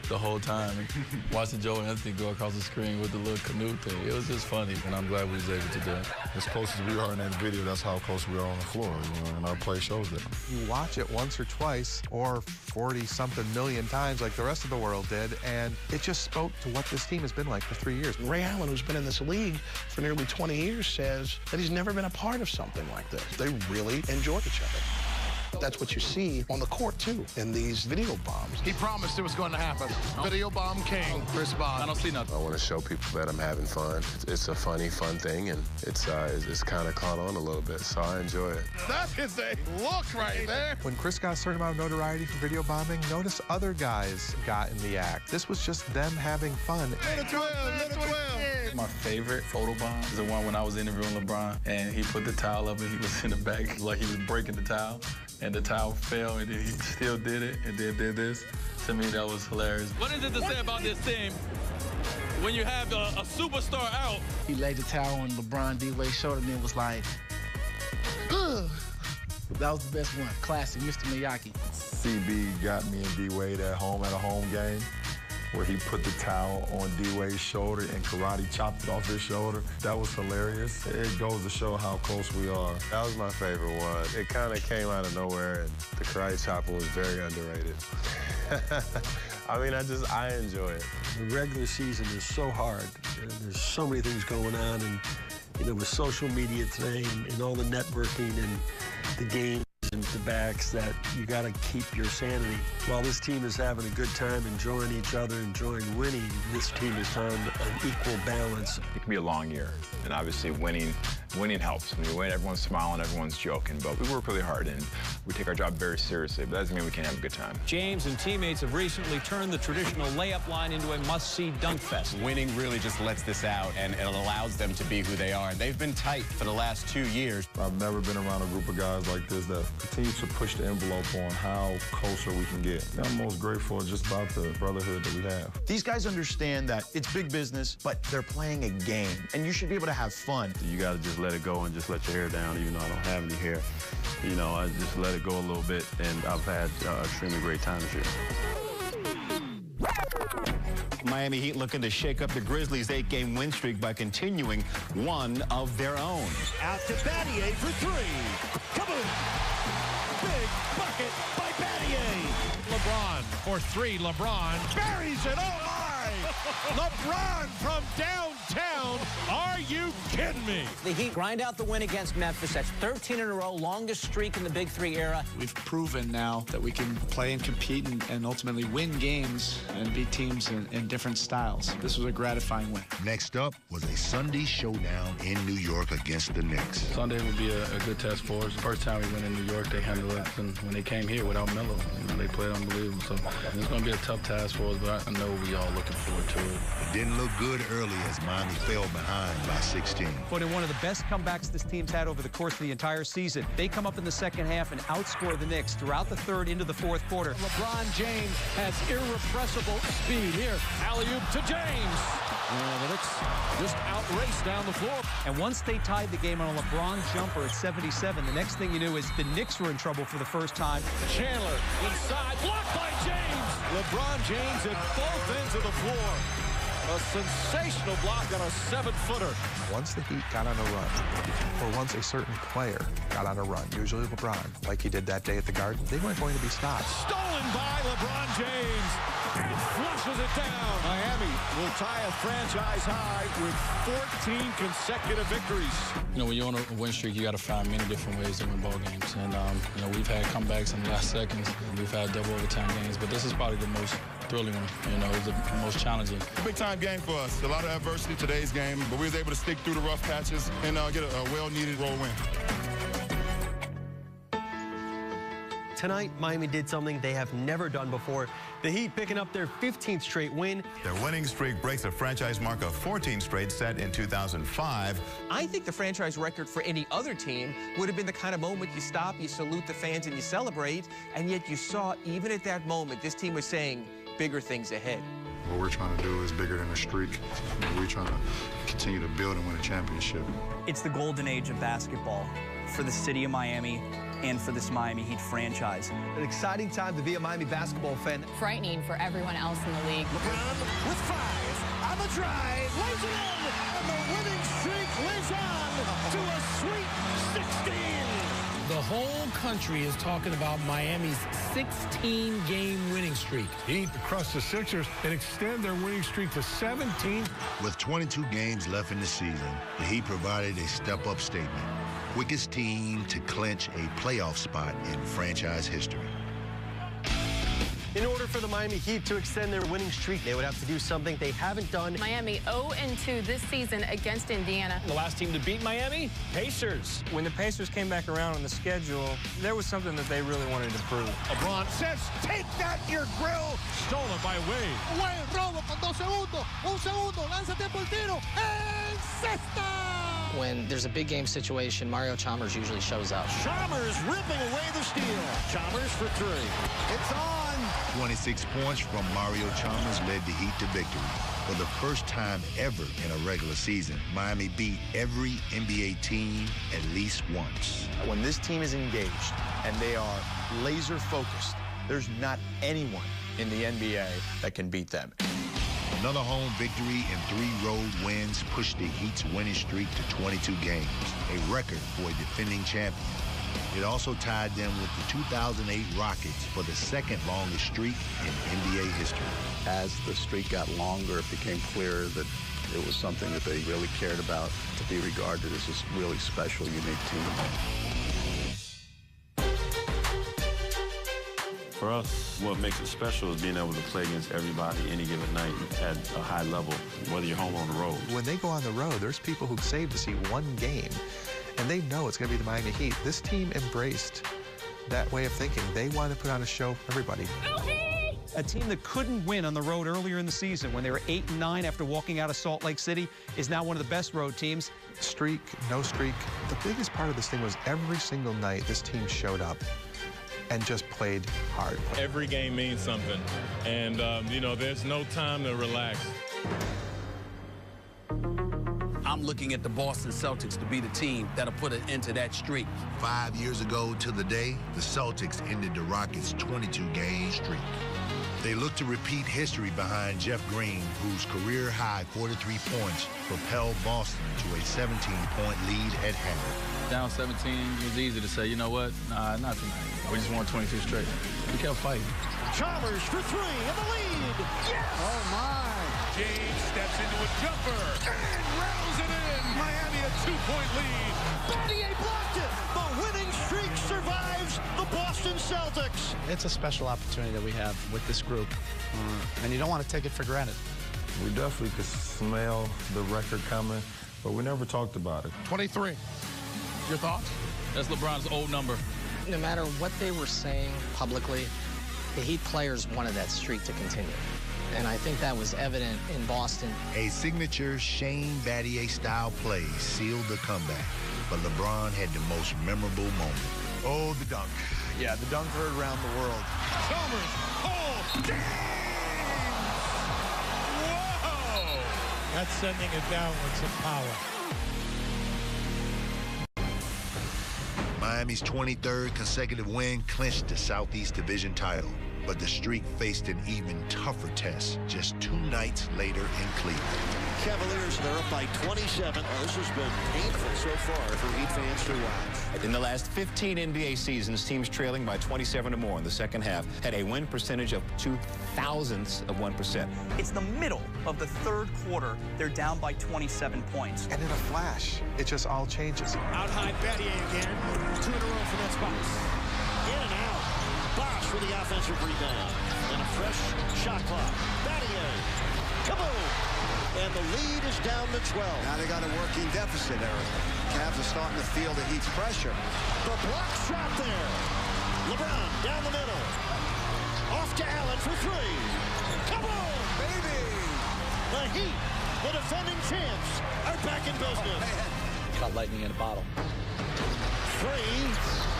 [SPEAKER 12] the whole time. And watching Joe Anthony go across the screen with the little canoe thing, it was just funny, and I'm glad we was able to do it.
[SPEAKER 17] As close as we are in that video, that's how close we are on the floor, you know, and our play shows that.
[SPEAKER 16] You watch it once or twice or 40-something million times like the rest of the world did, and it just spoke to what this team has been like for 3 years.
[SPEAKER 13] Ray Allen, who's been in this league for nearly 20 years, says that he's never been a part of something like this. They really enjoy each other. That's what you see on the court, too, in these video bombs.
[SPEAKER 27] He promised it was going to happen. Video bomb king, Chris Bosh.
[SPEAKER 10] I don't see nothing.
[SPEAKER 28] I want to show people that I'm having fun. It's a funny, fun thing, and it's kind of caught on a little bit, so I enjoy it.
[SPEAKER 27] That is a look right there.
[SPEAKER 16] When Chris got a certain amount of notoriety for video bombing, notice other guys got in the act. This was just them having fun.
[SPEAKER 27] Little 12.
[SPEAKER 12] My favorite photo bomb is the one when I was interviewing LeBron, and he put the towel up, and he was in the back like he was breaking the towel. And the towel fell, and then he still did it, and then did this. To me, that was hilarious.
[SPEAKER 26] What is it to say about this team when you have a superstar out?
[SPEAKER 15] He laid the towel on LeBron D-Wade's shoulder and it was like, ugh. That was the best one. Classic, Mr. Miyagi.
[SPEAKER 17] CB got me and D-Wade at home at a home game, where he put the towel on D-Wade's shoulder and karate chopped it off his shoulder. That was hilarious. It goes to show how close we are.
[SPEAKER 28] That was my favorite one. It kind of came out of nowhere, and the karate chopper was very underrated. I mean, I enjoy it.
[SPEAKER 29] The regular season is so hard. There's so many things going on, and you know, with social media today and all the networking and the games and the backs, that you got to keep your sanity. While this team is having a good time, enjoying each other, enjoying winning, this team has found an equal balance.
[SPEAKER 9] It can be a long year, and obviously winning helps. When you win, everyone's smiling, everyone's joking, but we work really hard, and we take our job very seriously, but that doesn't mean we can't have a good time.
[SPEAKER 30] James and teammates have recently turned the traditional layup line into a must-see dunk fest.
[SPEAKER 31] Winning really just lets this out, and it allows them to be who they are. And they've been tight for the last 2 years.
[SPEAKER 17] I've never been around a group of guys like this that continue to push the envelope on how closer we can get. I'm most grateful just about the brotherhood that we have.
[SPEAKER 3] These guys understand that it's big business, but they're playing a game, and you should be able to have fun.
[SPEAKER 10] You got to just let it go and just let your hair down, even though I don't have any hair. You know, I just let it go a little bit, and I've had an extremely great time this year.
[SPEAKER 32] Miami Heat looking to shake up the Grizzlies' 8-game win streak by continuing one of their own.
[SPEAKER 23] Out to Battier for three. Kaboom! Big bucket by Battier.
[SPEAKER 1] LeBron for three. LeBron buries it. Oh, my! LeBron from downtown. Are you kidding me?
[SPEAKER 30] The Heat grind out the win against Memphis. That's 13 in a row, longest streak in the Big Three era.
[SPEAKER 8] We've proven now that we can play and compete and ultimately win games and beat teams in different styles. This was a gratifying win.
[SPEAKER 2] Next up was a Sunday showdown in New York against the Knicks.
[SPEAKER 12] Sunday would be a good test for us. First time we went in New York, they handled it. And when they came here without Melo, they played unbelievable. So it's going to be a tough task for us, but I know we all looking forward to it.
[SPEAKER 2] It didn't look good early as Miami fell behind by 16. game.
[SPEAKER 4] But in one of the best comebacks this team's had over the course of the entire season, they come up in the second half and outscore the Knicks throughout the third into the fourth quarter.
[SPEAKER 1] LeBron James has irrepressible speed here. Alley-oop to James. And the Knicks just outraced down the floor.
[SPEAKER 4] And once they tied the game on a LeBron jumper at 77, the next thing you knew is the Knicks were in trouble for the first time.
[SPEAKER 1] Chandler inside, blocked by James. LeBron James at both ends of the floor. A sensational block on a 7-footer.
[SPEAKER 16] Once the Heat got on a run, or once a certain player got on a run, usually LeBron, like he did that day at the Garden, they weren't going to be stopped.
[SPEAKER 1] Stolen by LeBron James. And flushes it down. Miami will tie a franchise high with 14 consecutive victories.
[SPEAKER 12] You know, when you're on a win streak, you got to find many different ways to win ball games. And, you know, we've had comebacks in the last seconds. We've had double overtime games. But this is probably the most thrilling one. You know, it's the most challenging.
[SPEAKER 5] Big-time game for us. A lot of adversity today's game, but we was able to stick through the rough patches and get a well-needed road win.
[SPEAKER 6] Tonight, Miami did something they have never done before. The Heat picking up their 15th straight win.
[SPEAKER 7] Their winning streak breaks a franchise mark of 14 straight set in 2005.
[SPEAKER 19] I think the franchise record for any other team would have been the kind of moment you stop, you salute the fans, and you celebrate. And yet you saw, even at that moment, this team was saying bigger things ahead.
[SPEAKER 2] What we're trying to do is bigger than a streak. We're trying to continue to build and win a championship.
[SPEAKER 11] It's the golden age of basketball for the city of Miami and for this Miami Heat franchise.
[SPEAKER 14] An exciting time to be a Miami basketball fan.
[SPEAKER 18] Frightening for everyone else in the league.
[SPEAKER 23] LeBron with 5 on the drive, lays it in, and the winning streak lives on to a sweet 16.
[SPEAKER 20] The whole country is talking about Miami's 16-game winning streak.
[SPEAKER 27] Heat across the Sixers and extend their winning streak to 17.
[SPEAKER 2] With 22 games left in the season, the Heat provided a step-up statement. Quickest team to clinch a playoff spot in franchise history.
[SPEAKER 6] In order for the Miami Heat to extend their winning streak, they would have to do something they haven't done.
[SPEAKER 18] Miami 0-2 this season against Indiana.
[SPEAKER 26] The last team to beat Miami, Pacers.
[SPEAKER 21] When the Pacers came back around on the schedule, there was something that they really wanted to prove.
[SPEAKER 1] LeBron says, take that, your grill. Stolen by Wade.
[SPEAKER 23] Wade, robo con 2 segundos. 1 segundo, lanza tiempo el tiro. En cesta!
[SPEAKER 22] When there's a big game situation, Mario Chalmers usually shows up.
[SPEAKER 23] Chalmers ripping away the steal. Chalmers for 3. It's on.
[SPEAKER 2] 26 points from Mario Chalmers led the Heat to victory. For the first time ever in a regular season, Miami beat every NBA team at least once.
[SPEAKER 3] When this team is engaged and they are laser focused, there's not anyone in the NBA that can beat them.
[SPEAKER 2] Another home victory and 3 road wins pushed the Heat's winning streak to 22 games, a record for a defending champion. It also tied them with the 2008 Rockets for the second longest streak in NBA history.
[SPEAKER 24] As the streak got longer, it became clear that it was something that they really cared about, to be regarded as a really special, unique team.
[SPEAKER 10] For us, what makes it special is being able to play against everybody any given night at a high level, whether you're home or on the road.
[SPEAKER 16] When they go on the road, there's people who save to see one game, and they know it's going to be the Miami Heat. This team embraced that way of thinking. They want to put on a show for everybody.
[SPEAKER 4] A team that couldn't win on the road earlier in the season when they were 8-9 after walking out of Salt Lake City is now one of the best road teams.
[SPEAKER 16] Streak, no streak. The biggest part of this thing was every single night this team showed up and just played hard.
[SPEAKER 25] Every game means something, and you know, there's no time to relax.
[SPEAKER 33] I'm looking at the Boston Celtics to be the team that'll put an end to that streak.
[SPEAKER 2] 5 years ago to the day, the Celtics ended the Rockets' 22-game streak. They look to repeat history behind Jeff Green, whose career-high 43 points propelled Boston to a 17-point lead at half.
[SPEAKER 12] Down 17, it was easy to say, you know what? Nah, not tonight. We just won 22 straight. We kept fighting.
[SPEAKER 23] Chalmers for 3 in the lead. Yes!
[SPEAKER 1] Oh, my. James steps into a jumper and rattles it in. Miami a 2-point lead.
[SPEAKER 23] Battier blocked it. The winning streak survives the Boston Celtics.
[SPEAKER 8] It's a special opportunity that we have with this group, and you don't want to take it for granted.
[SPEAKER 17] We definitely could smell the record coming, but we never talked about it.
[SPEAKER 1] 23. Your thoughts?
[SPEAKER 12] That's LeBron's old number.
[SPEAKER 22] No matter what they were saying publicly, the Heat players wanted that streak to continue. and I think that was evident in Boston.
[SPEAKER 2] A signature Shane Battier-style play sealed the comeback, but LeBron had the most memorable moment.
[SPEAKER 3] Oh, the dunk. Yeah, the dunk heard around the world.
[SPEAKER 1] Chalmers, James! Whoa!
[SPEAKER 27] That's sending it down with some power.
[SPEAKER 2] Miami's 23rd consecutive win clinched the Southeast Division title, but the streak faced an even tougher test just 2 nights later in Cleveland.
[SPEAKER 23] Cavaliers, they're up by 27. Oh, this has been painful so far for Heat fans to watch.
[SPEAKER 5] In the last 15 NBA seasons, teams trailing by 27 or more in the second half had a win percentage of 0.02%.
[SPEAKER 7] It's the middle of the third quarter. They're down by 27 points.
[SPEAKER 16] And in a flash, it just all changes.
[SPEAKER 23] Out high, Battier again. 2 in a row for that spot. In and out. Bosh for the offensive rebound. And a fresh shot clock. Battier. Kaboom! And the lead is down to 12.
[SPEAKER 9] Now they got a working deficit, Eric. Cavs are starting to feel the Heat's pressure.
[SPEAKER 23] The block shot there. LeBron down the middle. Off to Allen for 3. Kaboom!
[SPEAKER 9] Baby!
[SPEAKER 23] The Heat, the defending champs, are back in business.
[SPEAKER 7] Caught lightning in a bottle.
[SPEAKER 23] 3.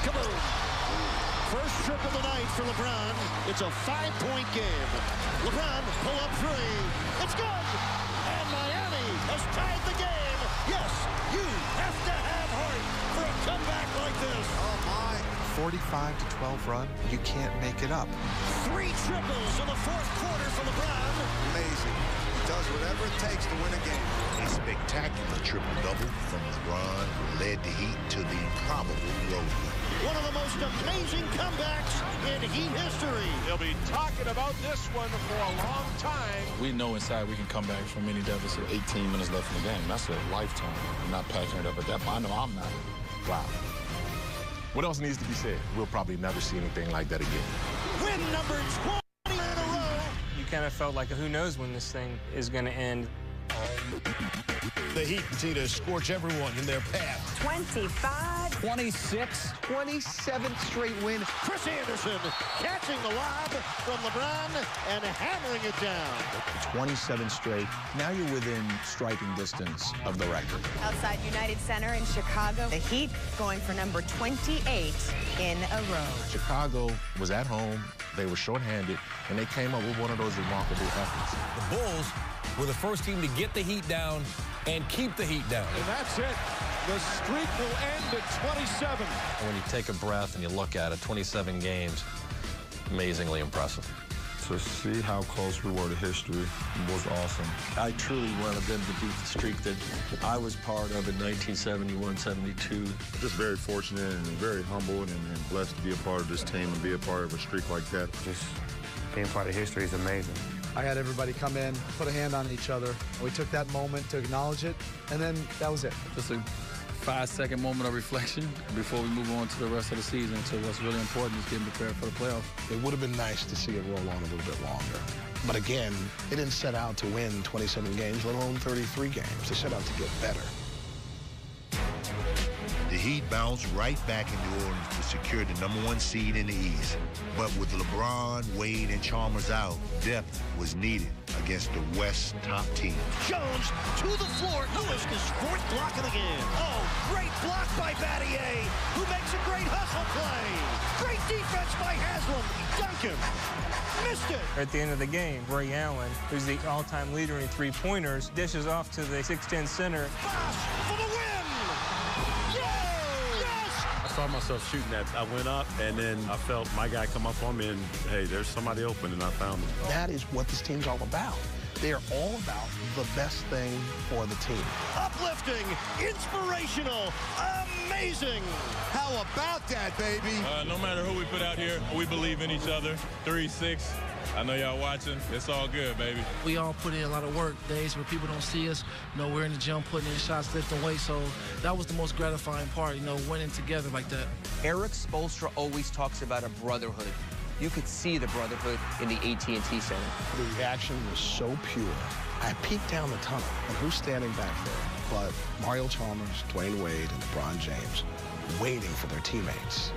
[SPEAKER 23] Kaboom! First trip of the night for LeBron. It's a 5-point game. LeBron, pull up 3. It's good! And Miami has tied the game. Yes, you have to have heart for a comeback like this.
[SPEAKER 9] Oh, my.
[SPEAKER 16] 45-12 run, you can't make it up.
[SPEAKER 23] 3 triples in the fourth quarter for LeBron.
[SPEAKER 9] Amazing. He does whatever it takes to win a game.
[SPEAKER 2] A spectacular triple-double from LeBron led the Heat to the improbable road win.
[SPEAKER 23] One of the most amazing comebacks in Heat history.
[SPEAKER 1] They'll be talking about this one for a long time.
[SPEAKER 12] We know inside we can come back from any deficit.
[SPEAKER 10] 18 minutes left in the game. That's a lifetime. I'm not passionate up at that point. I know I'm not. Wow. What else needs to be said? We'll probably never see anything like that again.
[SPEAKER 23] Win number 20 in a row.
[SPEAKER 21] You kind of felt like who knows when this thing is going to end.
[SPEAKER 23] The Heat continue to scorch everyone in their path.
[SPEAKER 7] 25. 26.
[SPEAKER 23] 27th straight win. Chris Anderson catching the lob from LeBron and hammering it down.
[SPEAKER 3] 27 straight. Now you're within striking distance of the record.
[SPEAKER 11] Outside United Center in Chicago, the Heat going for number 28 in a row.
[SPEAKER 10] Chicago was at home. They were shorthanded, and they came up with one of those remarkable efforts.
[SPEAKER 20] The Bulls were the first team to get the Heat down and keep the Heat down.
[SPEAKER 1] And that's it. The streak will end at 27.
[SPEAKER 13] When you take a breath and you look at it, 27 games, amazingly impressive.
[SPEAKER 17] To see how close we were to history was awesome.
[SPEAKER 14] I truly wanted them to beat the streak that I was part of in 1971-72.
[SPEAKER 17] Just very fortunate and very humbled and blessed to be a part of this team and be a part of a streak like that.
[SPEAKER 21] Just being part of history is amazing.
[SPEAKER 8] I had everybody come in, put a hand on each other. We took that moment to acknowledge it, and then that was it.
[SPEAKER 12] Just a 5-second moment of reflection before we move on to the rest of the season. So what's really important is getting prepared for the playoffs.
[SPEAKER 15] It would have been nice to see it roll on a little bit longer. But again, they didn't set out to win 27 games, let alone 33 games. They set out to get better.
[SPEAKER 2] The Heat bounced right back in New Orleans to secure the #1 seed in the East. But with LeBron, Wade, and Chalmers out, depth was needed against the West's top team.
[SPEAKER 23] Jones to the floor. Lewis, his 4th block of the game. Oh, great block by Battier, who makes a great hustle play. Great defense by Haslam. Duncan missed it.
[SPEAKER 21] At the end of the game, Ray Allen, who's the all-time leader in 3-pointers, dishes off to the 6'10 center.
[SPEAKER 23] Bosh for the win.
[SPEAKER 10] I saw myself shooting that. I went up, and then I felt my guy come up on me, and, hey, there's somebody open, and I found him.
[SPEAKER 15] That is what this team's all about. They are all about the best thing for the team.
[SPEAKER 23] Uplifting, inspirational, amazing.
[SPEAKER 9] How about that, baby?
[SPEAKER 25] No matter who we put out here, we believe in each other. 3-6. I know y'all watching. It's all good, baby.
[SPEAKER 19] We all put in a lot of work. Days where people don't see us, you know, we're in the gym putting in shots, lifting weights. So that was the most gratifying part, you know, winning together like that.
[SPEAKER 7] Eric Spoelstra always talks about a brotherhood. You could see the brotherhood in the AT&T Center.
[SPEAKER 15] The reaction was so pure. I peeked down the tunnel, and who's standing back there but Mario Chalmers, Dwayne Wade, and LeBron James, waiting for their teamates.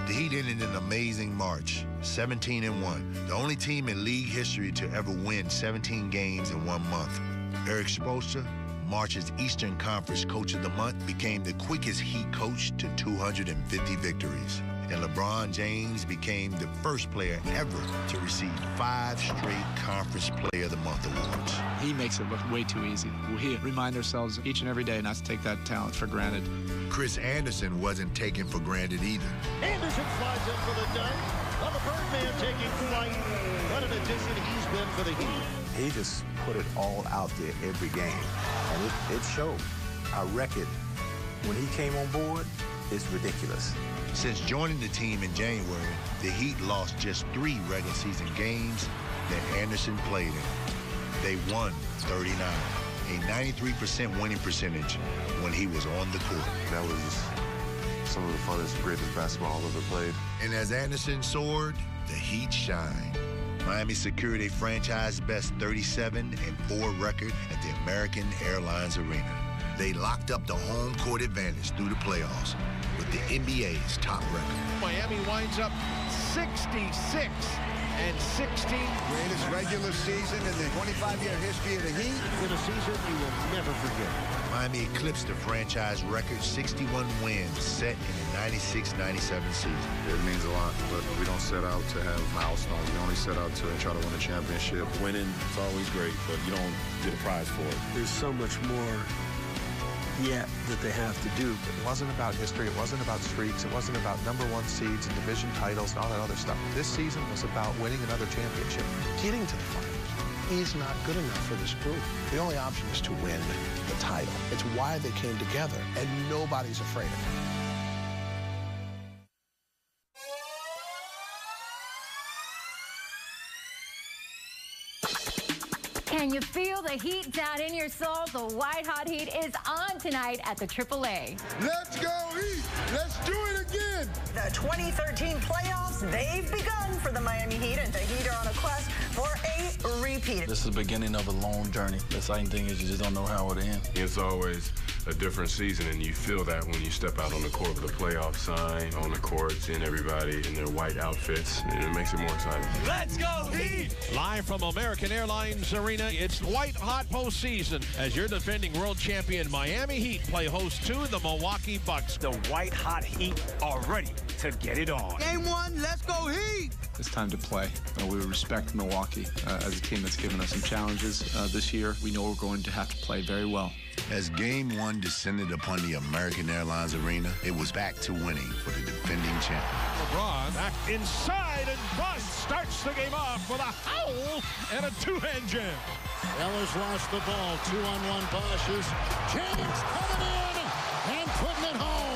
[SPEAKER 2] The Heat Heat ended an amazing March, 17-1. The only team in league history to ever win 17 games in 1 month. Eric Spoelstra, March's Eastern Conference Coach of the Month, became the quickest Heat coach to 250 victories. And LeBron James became the first player ever to receive 5 straight Conference Player of the Month awards.
[SPEAKER 8] He makes it look way too easy. We remind ourselves each and every day not to take that talent for granted.
[SPEAKER 2] Chris Anderson wasn't taken for granted either.
[SPEAKER 23] Anderson slides in for the dunk. On the Birdman taking flight. What an addition he's been for the Heat.
[SPEAKER 4] He just put it all out there every game, and it showed. Our record, when he came on board, is ridiculous.
[SPEAKER 2] Since joining the team in January, the Heat lost just 3 regular season games that Anderson played in. They won 39, a 93% winning percentage when he was on the court.
[SPEAKER 17] That was some of the funnest, greatest basketball I've ever played.
[SPEAKER 2] And as Anderson soared, the Heat shined. Miami secured a franchise-best 37-4 record at the American Airlines Arena. They locked up the home court advantage through the playoffs with the NBA's top record.
[SPEAKER 1] Miami winds up 66-16.
[SPEAKER 9] Greatest regular season in the 25-year history of the Heat.
[SPEAKER 23] In a season you will never forget.
[SPEAKER 2] Miami eclipsed the franchise record 61 wins set in the 96-97 season.
[SPEAKER 17] It means a lot, but we don't set out to have milestones. We only set out to try to win a championship. Winning is always great, but you don't get a prize for it.
[SPEAKER 14] There's so much more yet that they have to do.
[SPEAKER 16] It wasn't about history. It wasn't about streaks. It wasn't about #1 seeds and division titles and all that other stuff. This season was about winning another championship,
[SPEAKER 15] Getting to the finals is not good enough for this group. The only option is to win the title. It's why they came together, and nobody's afraid of it.
[SPEAKER 6] Can you feel the heat down in your soul? The White Hot Heat is on tonight at the AAA.
[SPEAKER 23] Let's go Heat! Let's do it again!
[SPEAKER 11] The 2013 playoffs, they've begun for the Miami Heat, and the Heat are on a quest for a repeat.
[SPEAKER 12] This is the beginning of a long journey. The exciting thing is you just don't know how it'll end.
[SPEAKER 10] It's always a different season, and you feel that when you step out on the court with a playoff sign on the court, seeing everybody in their white outfits, and it makes it more exciting.
[SPEAKER 1] Let's go Heat! Live from American Airlines Arena, it's White Hot postseason as your defending world champion Miami Heat play host to the Milwaukee Bucks.
[SPEAKER 18] The White Hot Heat are ready to get it on.
[SPEAKER 22] Game 1, let's go Heat!
[SPEAKER 8] It's time to play. We respect Milwaukee as a team that's given us some challenges this year. We know we're going to have to play very well.
[SPEAKER 2] As Game 1 descended upon the American Airlines Arena, it was back to winning for the defending champion.
[SPEAKER 1] LeBron back inside, and Bust starts the game off with a howl and a two-hand jam.
[SPEAKER 23] Ellis lost the ball. 2-on-1 Bosch. James coming in and putting it home.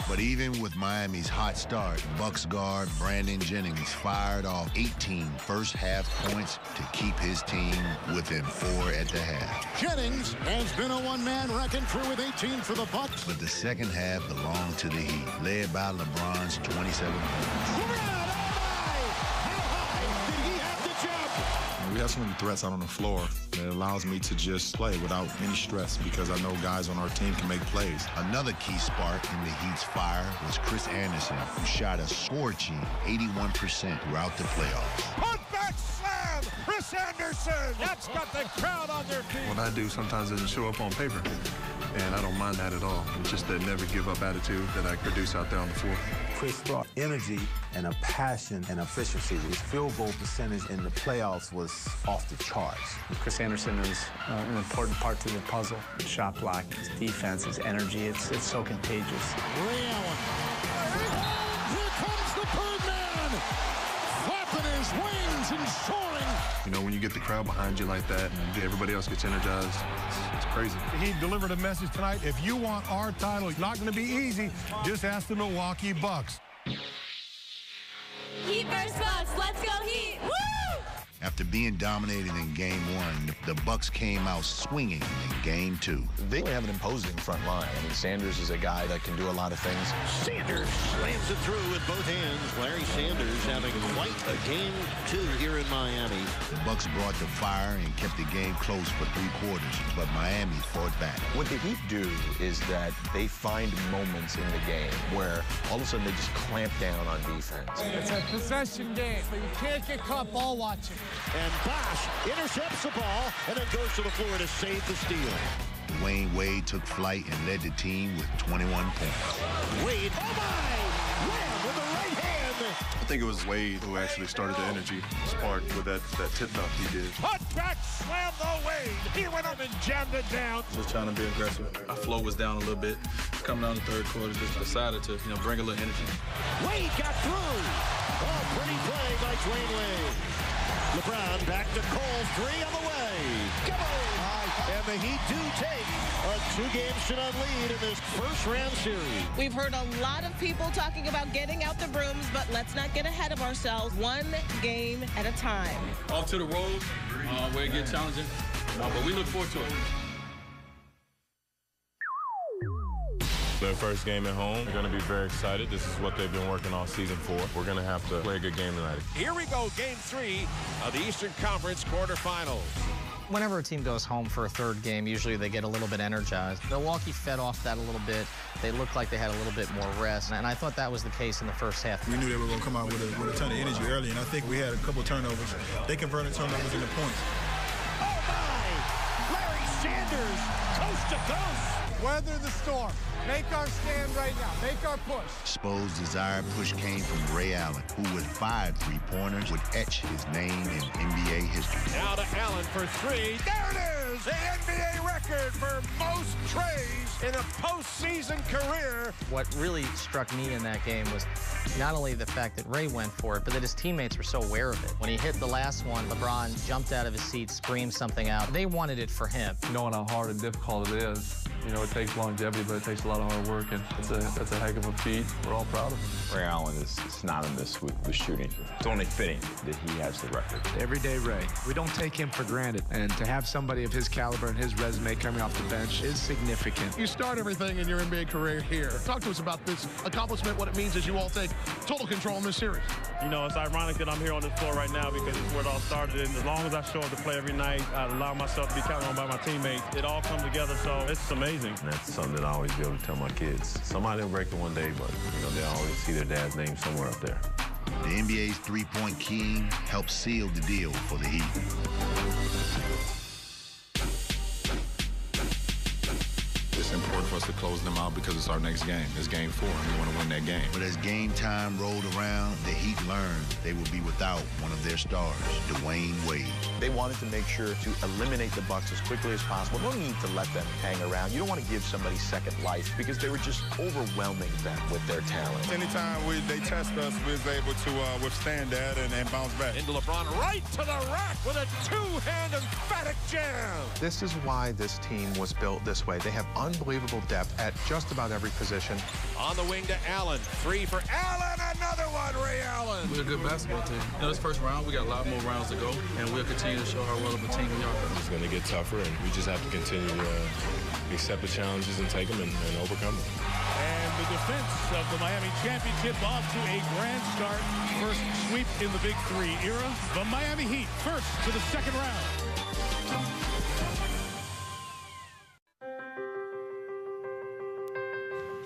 [SPEAKER 2] But even with Miami's hot start, Bucks guard Brandon Jennings fired off 18 first-half points to keep his team within 4 at the half.
[SPEAKER 23] Jennings has been a one-man wrecking crew with 18 for the Bucks.
[SPEAKER 2] But the second half belonged to the Heat, led by LeBron's 27 points.
[SPEAKER 17] We have so many threats out on the floor that allows me to just play without any stress because I know guys on our team can make plays.
[SPEAKER 2] Another key spark in the Heat's fire was Chris Anderson, who shot a scorching 81% throughout the playoffs.
[SPEAKER 1] Putback slam! Chris Anderson! That's got the crowd on their feet.
[SPEAKER 16] What I do sometimes doesn't show up on paper, and I don't mind that at all. It's just that never give up attitude that I produce out there on the floor.
[SPEAKER 4] Chris brought energy and a passion and efficiency. His field goal percentage in the playoffs was off the charts.
[SPEAKER 8] Chris Anderson is an important part to the puzzle. His shot block, his defense, his energy, it's so contagious.
[SPEAKER 23] Ray Allen. Here comes the Birdman! Flapping his wings and soaring.
[SPEAKER 16] You know, when you get the crowd behind you like that, and everybody else gets energized, it's crazy.
[SPEAKER 23] He delivered a message tonight. If you want our title, it's not going to be easy. Just ask the Milwaukee Bucks.
[SPEAKER 6] Heat versus Bucks. Let's go Heat! Woo!
[SPEAKER 2] After being dominated in Game 1, the Bucks came out swinging in Game 2.
[SPEAKER 3] They have an imposing front line. I mean, Sanders is a guy that can do a lot of things.
[SPEAKER 23] Sanders slams it through with both hands. Larry Sanders having quite a Game 2 here in Miami.
[SPEAKER 2] The Bucks brought the fire and kept the game close for 3 quarters, but Miami fought back.
[SPEAKER 3] What the Heat do is that they find moments in the game where all of a sudden they just clamp down on defense.
[SPEAKER 22] It's a possession game, but you can't get caught ball watching.
[SPEAKER 23] And Bosh intercepts the ball and then goes to the floor to save the steal.
[SPEAKER 2] Dwayne Wade took flight and led the team with 21 points.
[SPEAKER 23] Wade, oh my! Wham with the right hand!
[SPEAKER 5] I think it was Wade who actually started the energy spark with that tip-top he did.
[SPEAKER 1] Putback slam the Wade. He went up and jammed it down.
[SPEAKER 12] Just trying to be aggressive. Our flow was down a little bit. Coming down the third quarter, just decided to, bring a little energy.
[SPEAKER 23] Wade got through. Oh, pretty play by Dwayne Wade. LeBron back to Cole, 3 on the way. Come on! And the Heat do take a 2-game-to-none lead in this first-round series.
[SPEAKER 13] We've heard a lot of people talking about getting out the brooms, but let's not get ahead of ourselves. 1 game at a time.
[SPEAKER 12] Off to the road, where it gets challenging, but we look forward to it.
[SPEAKER 25] Their first game at home. They're going to be very excited. This is what they've been working all season for. We're going to have to play a good game tonight.
[SPEAKER 1] Here we go, Game 3 of the Eastern Conference quarterfinals.
[SPEAKER 20] Whenever a team goes home for a third game, usually they get a little bit energized. Milwaukee fed off that a little bit. They looked like they had a little bit more rest, and I thought that was the case in the first half.
[SPEAKER 12] We knew they were going to come out with a ton of energy early, and I think we had a couple turnovers. They converted turnovers into points.
[SPEAKER 23] Oh, my! Larry Sanders, coast to coast.
[SPEAKER 22] Weather the storm. Make our stand right now. Make our push.
[SPEAKER 2] Spo's desired push came from Ray Allen, who with 5 3-pointers would etch his name in NBA history.
[SPEAKER 1] Now to Allen for 3. There it is! The NBA record for most trays in a postseason career.
[SPEAKER 20] What really struck me in that game was not only the fact that Ray went for it, but that his teammates were so aware of it. When he hit the last one, LeBron jumped out of his seat, screamed something out. They wanted it for him.
[SPEAKER 10] Knowing how hard and difficult it is, it takes longevity, but it takes a lot of hard work, and that's a heck of a feat. We're all proud of him.
[SPEAKER 24] Ray Allen is synonymous with shooting. It's only fitting that he has the record.
[SPEAKER 8] Everyday Ray. We don't take him for granted, and to have somebody of his caliber and his resume coming off the bench is significant.
[SPEAKER 22] You start everything in your NBA career here. Talk to us about this accomplishment, what it means as you all take total control in this series.
[SPEAKER 25] It's ironic that I'm here on this floor right now because it's where it all started. And as long as I show up to play every night, I allow myself to be counted on by my teammates. It all comes together, so it's amazing.
[SPEAKER 10] And that's something that I always be able to tell my kids. Somebody will break it one day, but they'll always see their dad's name somewhere up there.
[SPEAKER 2] The NBA's 3-point king helped seal the deal for the Heat.
[SPEAKER 5] It's important for us to close them out because it's our next game. It's Game 4, and we want to win that game.
[SPEAKER 2] But as game time rolled around, the Heat learned they would be without one of their stars, Dwayne Wade.
[SPEAKER 3] They wanted to make sure to eliminate the Bucks as quickly as possible. No need to let them hang around. You don't want to give somebody second life because they were just overwhelming them with their talent.
[SPEAKER 25] Anytime they test us, we was able to withstand that and bounce back.
[SPEAKER 1] Into LeBron, right to the rack with a 2-hand emphatic jam.
[SPEAKER 16] This is why this team was built this way. They have unbelievable depth at just about every position.
[SPEAKER 1] On the wing to Allen. 3 for Allen. Another one, Ray Allen.
[SPEAKER 12] We're a good basketball team. This first round, we got a lot more rounds to go, and we'll continue to show how well of a team we are.
[SPEAKER 25] It's going to get tougher, and we just have to continue to accept the challenges and take them and overcome them.
[SPEAKER 18] And the defense of the Miami championship off to a grand start. First sweep in the Big 3 era. The Miami Heat first to the second round.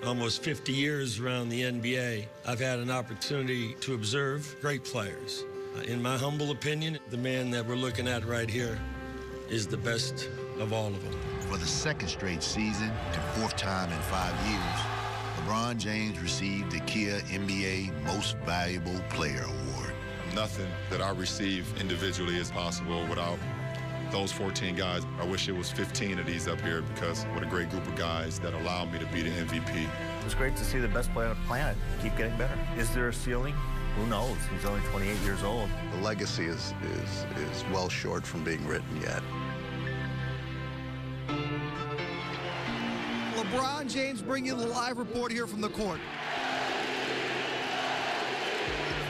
[SPEAKER 14] Almost 50 years around the NBA, I've had an opportunity to observe great players. In my humble opinion, the man that we're looking at right here is the best of all of them.
[SPEAKER 2] For the second straight season and 4th time in 5 years, LeBron James received the Kia NBA Most Valuable Player Award.
[SPEAKER 5] Nothing that I receive individually is possible without those 14 guys. I wish it was 15 of these up here because what a great group of guys that allowed me to be the MVP.
[SPEAKER 26] It's great to see the best player on the planet keep getting better. Is there a ceiling? Who knows? He's only 28 years old.
[SPEAKER 4] The legacy is well short from being written yet.
[SPEAKER 22] LeBron James bringing you the live report here from the court.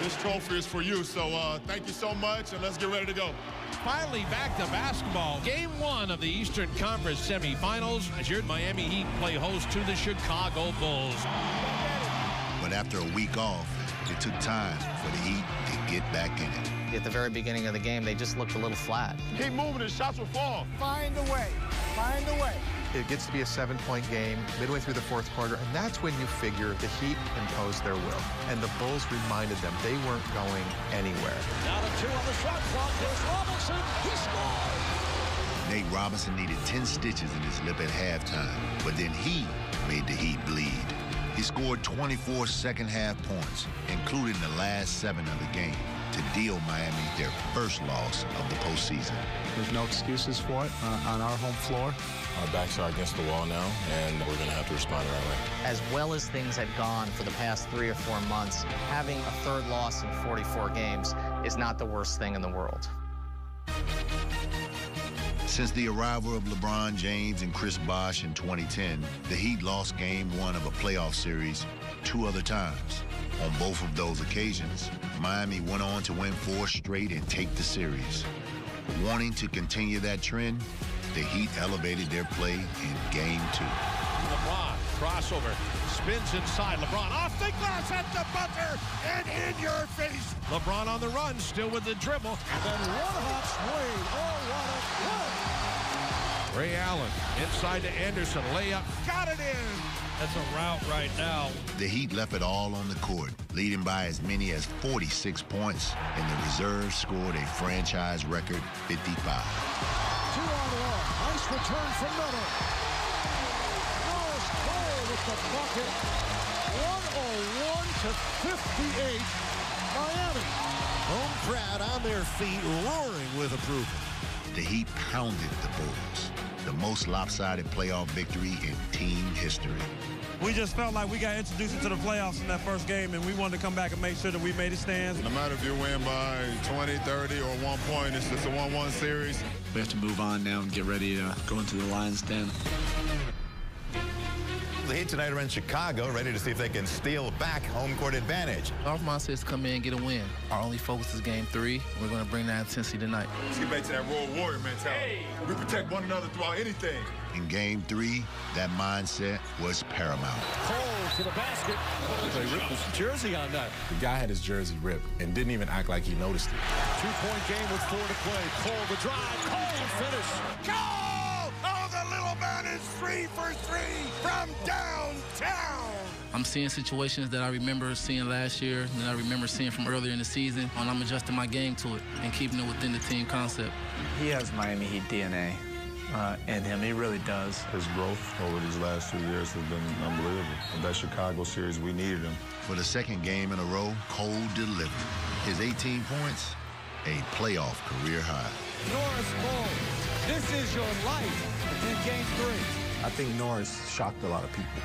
[SPEAKER 5] This trophy is for you, so thank you so much, and let's get ready to go.
[SPEAKER 1] Finally back to basketball. Game 1 of the Eastern Conference semifinals as your Miami Heat play host to the Chicago Bulls.
[SPEAKER 2] But after a week off, it took time for the Heat to get back in it.
[SPEAKER 20] At the very beginning of the game, they just looked a little flat.
[SPEAKER 23] Keep moving, the shots will fall.
[SPEAKER 22] Find a way. Find a way.
[SPEAKER 16] It gets to be a 7-point game midway through the fourth quarter, and that's when you figure the Heat imposed their will. And the Bulls reminded them they weren't going anywhere.
[SPEAKER 23] Now the 2 on the shot clock. There's Robinson. He scored.
[SPEAKER 2] Nate Robinson needed 10 stitches in his lip at halftime, but then he made the Heat bleed. He scored 24 second-half points, including the last 7 of the game, to deal Miami their first loss of the postseason.
[SPEAKER 8] There's no excuses for it on our home floor.
[SPEAKER 10] Our backs are against the wall now, and we're going to have to respond the right way.
[SPEAKER 20] As well as things had gone for the past 3 or 4 months, having a third loss in 44 games is not the worst thing in the world.
[SPEAKER 2] Since the arrival of LeBron James and Chris Bosh in 2010, the Heat lost Game 1 of a playoff series 2 other times. On both of those occasions, Miami went on to win 4 straight and take the series. Wanting to continue that trend, the Heat elevated their play in Game 2.
[SPEAKER 1] LeBron, crossover, spins inside. LeBron off the glass at the buzzer and in your face. LeBron on the run, still with the dribble.
[SPEAKER 23] And then one-hop swing. Oh, what a play.
[SPEAKER 1] Ray Allen inside to Anderson. Layup, got it in. That's a route right now.
[SPEAKER 2] The Heat left it all on the court, leading by as many as 46 points, and the reserves scored a franchise record 55.
[SPEAKER 23] 2 on 1. Nice return from Miller. Norris Cole with the bucket. 101 to 58. Miami. Home crowd on their feet, roaring with approval.
[SPEAKER 2] The Heat pounded the Bulls, the most lopsided playoff victory in team history.
[SPEAKER 25] We just felt like we got introduced into the playoffs in that first game, and we wanted to come back and make sure that we made a stand.
[SPEAKER 5] No matter if you win by 20, 30, or 1 point, it's just a 1-1 series.
[SPEAKER 8] We have to move on now and get ready to go into the Lions' den.
[SPEAKER 7] The Heat tonight are in Chicago, ready to see if they can steal back home court advantage.
[SPEAKER 9] Our mindset is to come in and get a win. Our only focus is Game 3. We're going to bring that intensity tonight.
[SPEAKER 5] Let's get back to that Royal Warrior mentality. We protect one another throughout anything.
[SPEAKER 2] In Game 3, that mindset was paramount.
[SPEAKER 23] Cole to the basket. They ripped his jersey on that.
[SPEAKER 10] The guy had his jersey ripped and didn't even act like he noticed it.
[SPEAKER 23] 2-point game with 4 to play. Cole the drive. Cole finish.
[SPEAKER 1] Cole! Oh, the little man is 3 for 3 from downtown.
[SPEAKER 9] I'm seeing situations that I remember seeing last year, that I remember seeing from earlier in the season, and I'm adjusting my game to it and keeping it within the team concept.
[SPEAKER 8] He has Miami Heat DNA in him. He really does.
[SPEAKER 17] His growth over these last 2 years has been unbelievable. In that Chicago series, we needed him.
[SPEAKER 2] For the second game in a row, Cole delivered. His 18 points, a playoff career high.
[SPEAKER 23] Norris Cole, this is your life in Game 3.
[SPEAKER 4] I think Norris shocked a lot of people,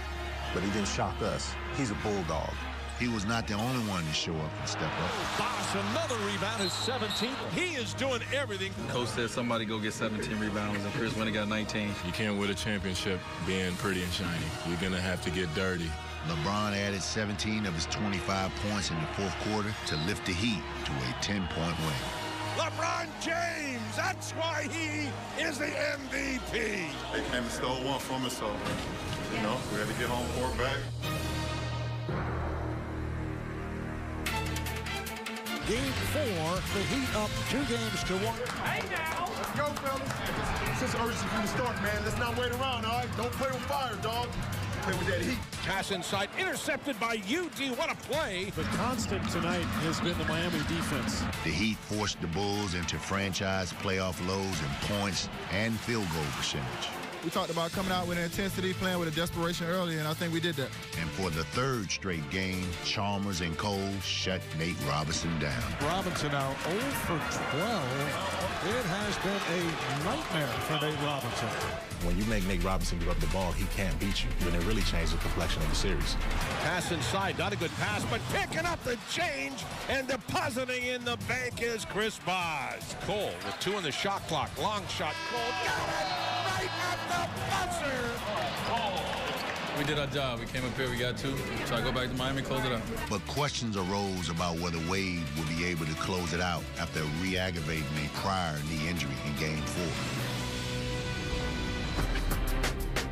[SPEAKER 4] but he didn't shock us. He's a bulldog.
[SPEAKER 2] He was not the only one to show up and step up.
[SPEAKER 23] Bosh, another rebound, his 17th.
[SPEAKER 1] He is doing everything.
[SPEAKER 12] Coach said somebody go get 17 rebounds, and Chris Winnie got 19.
[SPEAKER 10] You can't win a championship being pretty and shiny. You're going to have to get dirty.
[SPEAKER 2] LeBron added 17 of his 25 points in the fourth quarter to lift the Heat to a 10-point win.
[SPEAKER 1] LeBron James, that's why he is the MVP.
[SPEAKER 5] They came and stole one from us, so, you know, we had to get home court back.
[SPEAKER 23] Game 4, the Heat up 2 games to 1.
[SPEAKER 5] Hey now! Let's go, fellas. This is urgency from the start, man. Let's not wait around, all right? Don't play with fire, dog. Play with that heat.
[SPEAKER 1] Pass inside, intercepted by UD. What a play.
[SPEAKER 22] The constant tonight has been the Miami defense.
[SPEAKER 2] The Heat forced the Bulls into franchise playoff lows in points and field goal percentage.
[SPEAKER 11] We talked about coming out with an intensity, playing with a desperation early, and I think we did that.
[SPEAKER 2] And for the third straight game, Chalmers and Cole shut Nate Robinson down.
[SPEAKER 22] Robinson now 0 for 12. It has been a nightmare for Nate Robinson.
[SPEAKER 10] When you make Nate Robinson give up the ball, he can't beat you. Then it really changed the complexion of the series.
[SPEAKER 1] Pass inside, not a good pass, but picking up the change and depositing in the bank is Chris Bosh. Cole with 2 on the shot clock. Long shot, Cole got it right at the buzzer.
[SPEAKER 12] We did our job. We came up here, we got two. Try to go back to Miami, close it out.
[SPEAKER 2] But questions arose about whether Wade would be able to close it out after re-aggravating a prior knee injury in Game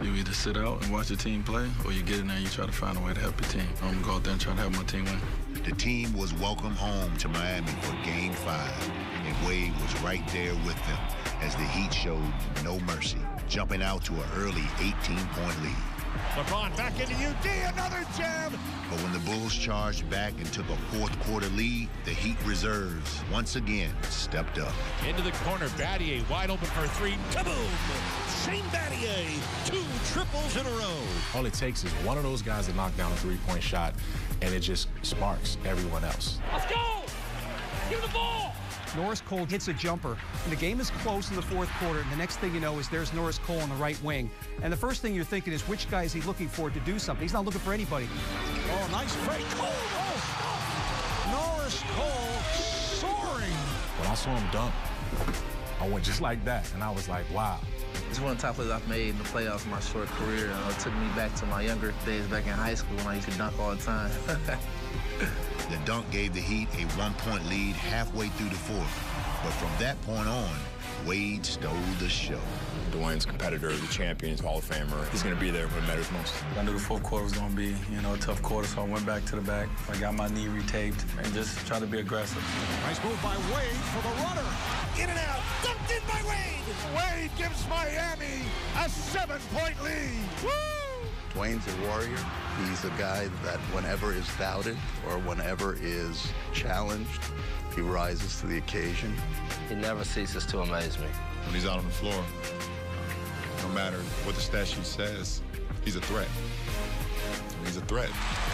[SPEAKER 2] 4.
[SPEAKER 12] You either sit out and watch your team play, or you get in there and you try to find a way to help your team. I'm gonna go out there and try to help my team win.
[SPEAKER 2] The team was welcome home to Miami for Game 5, and Wade was right there with them as the Heat showed no mercy, jumping out to an early 18-point lead.
[SPEAKER 1] LeBron back into UD, another jam!
[SPEAKER 2] But when the Bulls charged back and took a fourth-quarter lead, the Heat reserves once again stepped up.
[SPEAKER 1] Into the corner, Battier wide open for three. Kaboom! Shane Battier, 2 triples in a row.
[SPEAKER 6] All it takes is one of those guys to knock down a three-point shot, and it just sparks everyone else.
[SPEAKER 18] Let's go! Give the ball!
[SPEAKER 13] Norris Cole hits a jumper, and the game is close in the fourth quarter, and the next thing you know is there's Norris Cole on the right wing. And the first thing you're thinking is, which guy is he looking for to do something? He's not looking for anybody.
[SPEAKER 23] Oh, nice fake. Oh, Norris Cole soaring.
[SPEAKER 6] When I saw him dunk, I went just like that, and I was like, wow.
[SPEAKER 9] It's one of the top plays I've made in the playoffs in my short career. It took me back to my younger days back in high school when I used to dunk all the time.
[SPEAKER 2] The dunk gave the Heat a 1-point lead halfway through the fourth. But from that point on, Wade stole the show.
[SPEAKER 15] Dwayne's competitor, the champion, Hall of Famer. He's going to be there when it matters most.
[SPEAKER 12] I knew the fourth quarter was going to be, a tough quarter, so I went back to the back. I got my knee retaped and just tried to be aggressive.
[SPEAKER 23] Nice move by Wade for the runner. In and out, dunked in by Wade.
[SPEAKER 1] Wade gives Miami a 7-point lead. Woo!
[SPEAKER 4] Dwayne's a warrior. He's a guy that whenever is doubted or whenever is challenged, he rises to the occasion.
[SPEAKER 9] He never ceases to amaze me.
[SPEAKER 5] When he's out on the floor, no matter what the stat sheet says, he's a threat. He's a threat.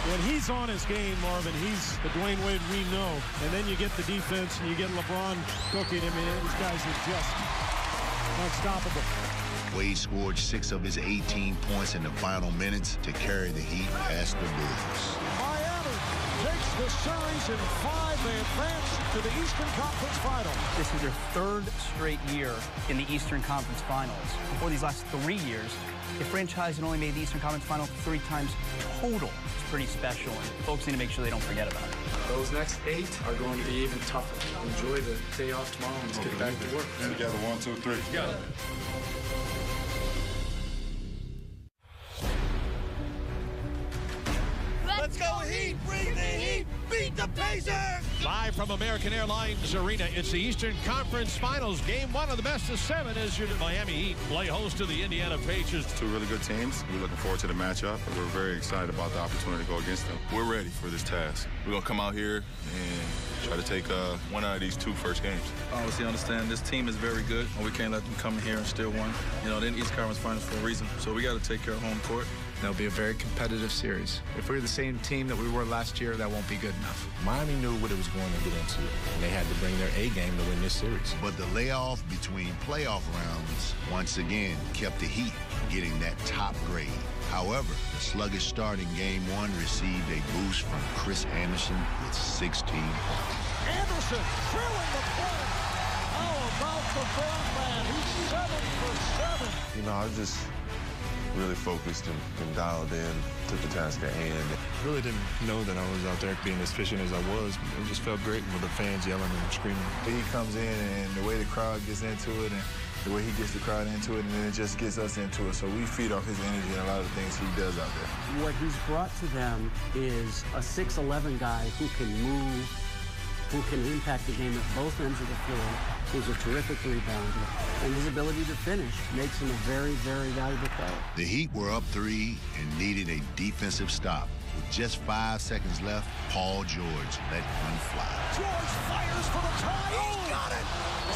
[SPEAKER 18] When he's on his game, Marvin, he's the Dwayne Wade we know. And then you get the defense and you get LeBron cooking. I mean, these guys are just unstoppable.
[SPEAKER 2] Wade scored 6 of his 18 points in the final minutes to carry the Heat past the Bulls.
[SPEAKER 23] Miami takes the series in 5. They advance to the Eastern Conference Final.
[SPEAKER 13] This is their 3rd straight year in the Eastern Conference Finals. Before these last 3 years, the franchise had only made the Eastern Conference Final 3 times total. It's pretty special, and folks need to make sure they don't forget about it.
[SPEAKER 8] Those next 8 are going to be even tougher. Enjoy the day off tomorrow and let's get back to work.
[SPEAKER 5] Together, 1, 2, 3. Together.
[SPEAKER 1] Let's go Heat! Bring the Heat! Beat the Pacers! Live from American Airlines Arena, it's the Eastern Conference Finals. Game 1 of the best of 7 as your Miami Heat play host to the Indiana Pacers.
[SPEAKER 5] 2 really good teams. We're looking forward to the matchup. We're very excited about the opportunity to go against them. We're ready for this task. We're going to come out here and try to take one out of these 2 first games.
[SPEAKER 12] Obviously, understand this team is very good, and we can't let them come in here and steal one. They're in the East Conference Finals for a reason, so we got to take care of home court.
[SPEAKER 8] It'll be a very competitive series. If we're the same team that we were last year, that won't be good enough.
[SPEAKER 6] Miami knew what it was going to get into, and they had to bring their A game to win this series.
[SPEAKER 2] But the layoff between playoff rounds once again kept the Heat getting that top grade. However, the sluggish start in Game 1 received a boost from Chris Anderson with 16 points.
[SPEAKER 23] Anderson drilling the point. How about the Birdman? He's 7 for 7.
[SPEAKER 19] I was just really focused and dialed in, took the task at hand.
[SPEAKER 17] Really didn't know that I was out there being as efficient as I was. It just felt great with the fans yelling and screaming.
[SPEAKER 11] He comes in and the way the crowd gets into it and the way he gets the crowd into it, and then it just gets us into it. So we feed off his energy and a lot of the things he does out there.
[SPEAKER 21] What he's brought to them is a 6'11" guy who can move, who can impact the game at both ends of the floor, who's a terrific rebounder, and his ability to finish makes him a very, very valuable player.
[SPEAKER 2] The Heat were up 3 and needed a defensive stop. With just 5 seconds left, Paul George let one fly.
[SPEAKER 23] George fires for the tie. He's got it!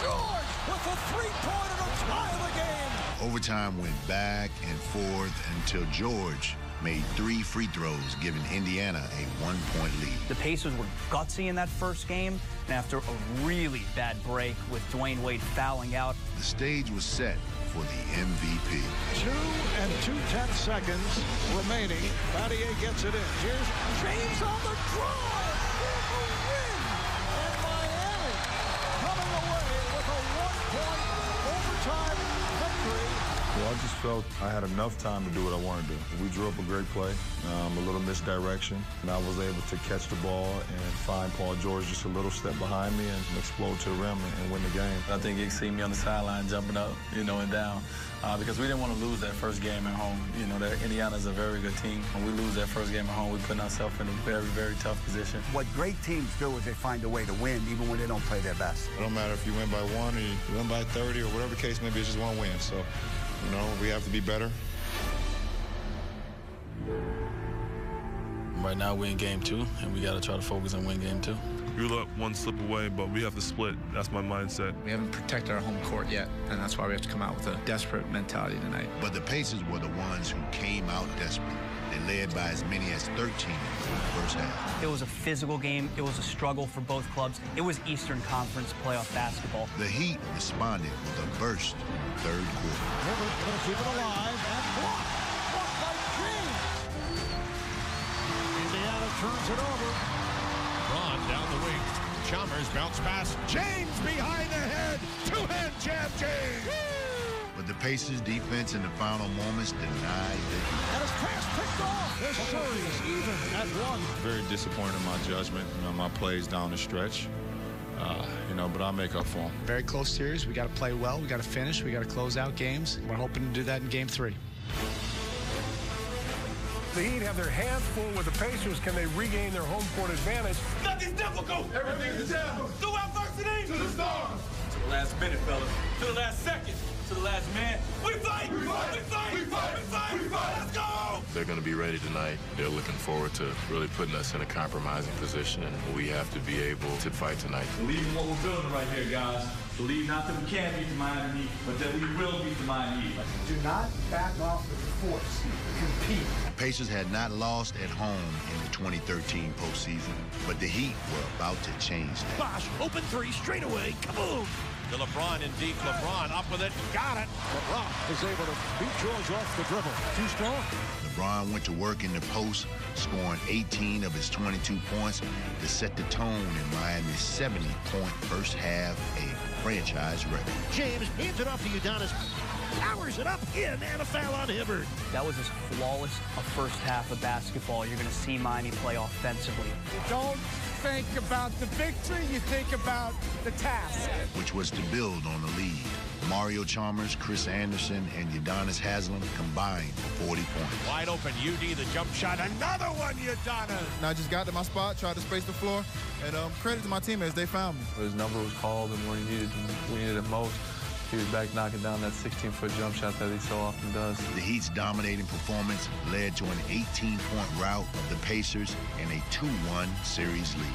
[SPEAKER 23] George with a 3-pointer to tie the game.
[SPEAKER 2] Overtime went back and forth until George made 3 free throws, giving Indiana a 1-point lead.
[SPEAKER 13] The Pacers were gutsy in that first game, and after a really bad break with Dwayne Wade fouling out,
[SPEAKER 2] the stage was set for the MVP.
[SPEAKER 23] 2 2/10 seconds remaining. Battier gets it in. Here's James on the drive for the win. And Miami coming away with a 1-point overtime victory
[SPEAKER 17] Well, I just felt I had enough time to do what I wanted to do. We drew up a great play, a little misdirection, and I was able to catch the ball and find Paul George just a little step behind me and explode to the rim and win the game.
[SPEAKER 12] I think you see me on the sideline jumping up, and down, because we didn't want to lose that first game at home. Indiana's a very good team. When we lose that first game at home, we put ourselves in a very, very tough position.
[SPEAKER 3] What great teams do is they find a way to win, even when they don't play their best.
[SPEAKER 5] It don't matter if you win by 1 or you win by 30 or whatever the case may be, it's just one win. So, we have to be better.
[SPEAKER 12] Right now, we're in game 2, and we got to try to focus and win game 2.
[SPEAKER 14] We let one slip away, but we have to split. That's my mindset.
[SPEAKER 8] We haven't protected our home court yet, and that's why we have to come out with a desperate mentality tonight.
[SPEAKER 2] But the Pacers were the ones who came out desperate. They led by as many as 13 in the first half.
[SPEAKER 13] It was a physical game. It was a struggle for both clubs. It was Eastern Conference playoff basketball.
[SPEAKER 2] The Heat responded with a burst in the third quarter.
[SPEAKER 23] Hibbert going to keep it alive and blocked. Blocked by James. Indiana turns it over.
[SPEAKER 1] Braun down the wing. Chalmers bounce pass. James behind the head. Two-hand jab, James.
[SPEAKER 2] But the Pacers' defense in the final moments denied the Heat.
[SPEAKER 23] And his pass picked off. The series even at 1.
[SPEAKER 5] Very disappointed in my judgment, my plays down the stretch. But I'll make up for them.
[SPEAKER 8] Very close series. We got to play well. We got to finish. We got to close out games. We're hoping to do that in game 3.
[SPEAKER 18] The Heat have their hands full with the Pacers. Can they regain their home court advantage?
[SPEAKER 16] Nothing's difficult. Everything's a challenge. Through adversity. To the stars. To the last minute, fellas. To the last second. To the last man. We fight! We fight! We fight! We fight! We fight! We fight! Let's go!
[SPEAKER 6] They're going to be ready tonight. They're looking forward to really putting us in a compromising position, and we have to be able to fight tonight.
[SPEAKER 16] Believe in what we're building right here, guys. Believe not that we can't beat the Miami Heat, but that we will beat the Miami Heat.
[SPEAKER 3] Do not back off with the force. Compete.
[SPEAKER 2] The Pacers had not lost at home in the 2013 postseason, but the Heat were about to change that.
[SPEAKER 23] Bosh, open 3 straight away. Kaboom!
[SPEAKER 1] To LeBron and deep. LeBron up with it. Got it.
[SPEAKER 23] LeBron is able to beat George off the dribble. Too strong.
[SPEAKER 2] LeBron went to work in the post, scoring 18 of his 22 points to set the tone in Miami's 70-point first half, a franchise record.
[SPEAKER 23] James hands it off to Udonis. Powers it up in, and a foul on Hibbert.
[SPEAKER 13] That was as flawless a first half of basketball you're going to see Miami play offensively.
[SPEAKER 20] You don't think about the victory, you think about the task.
[SPEAKER 2] Which was to build on the lead. Mario Chalmers, Chris Anderson, and Udonis Haslem combined for 40 points.
[SPEAKER 1] Wide open, UD, the jump shot. Another one, Udonis.
[SPEAKER 11] And I just got to my spot, tried to space the floor, and credit to my teammates, they found me.
[SPEAKER 12] His number was called, and when we needed it most, he was back knocking down that 16-foot jump shot that he so often does.
[SPEAKER 2] The Heat's dominating performance led to an 18-point rout of the Pacers and a 2-1 series lead.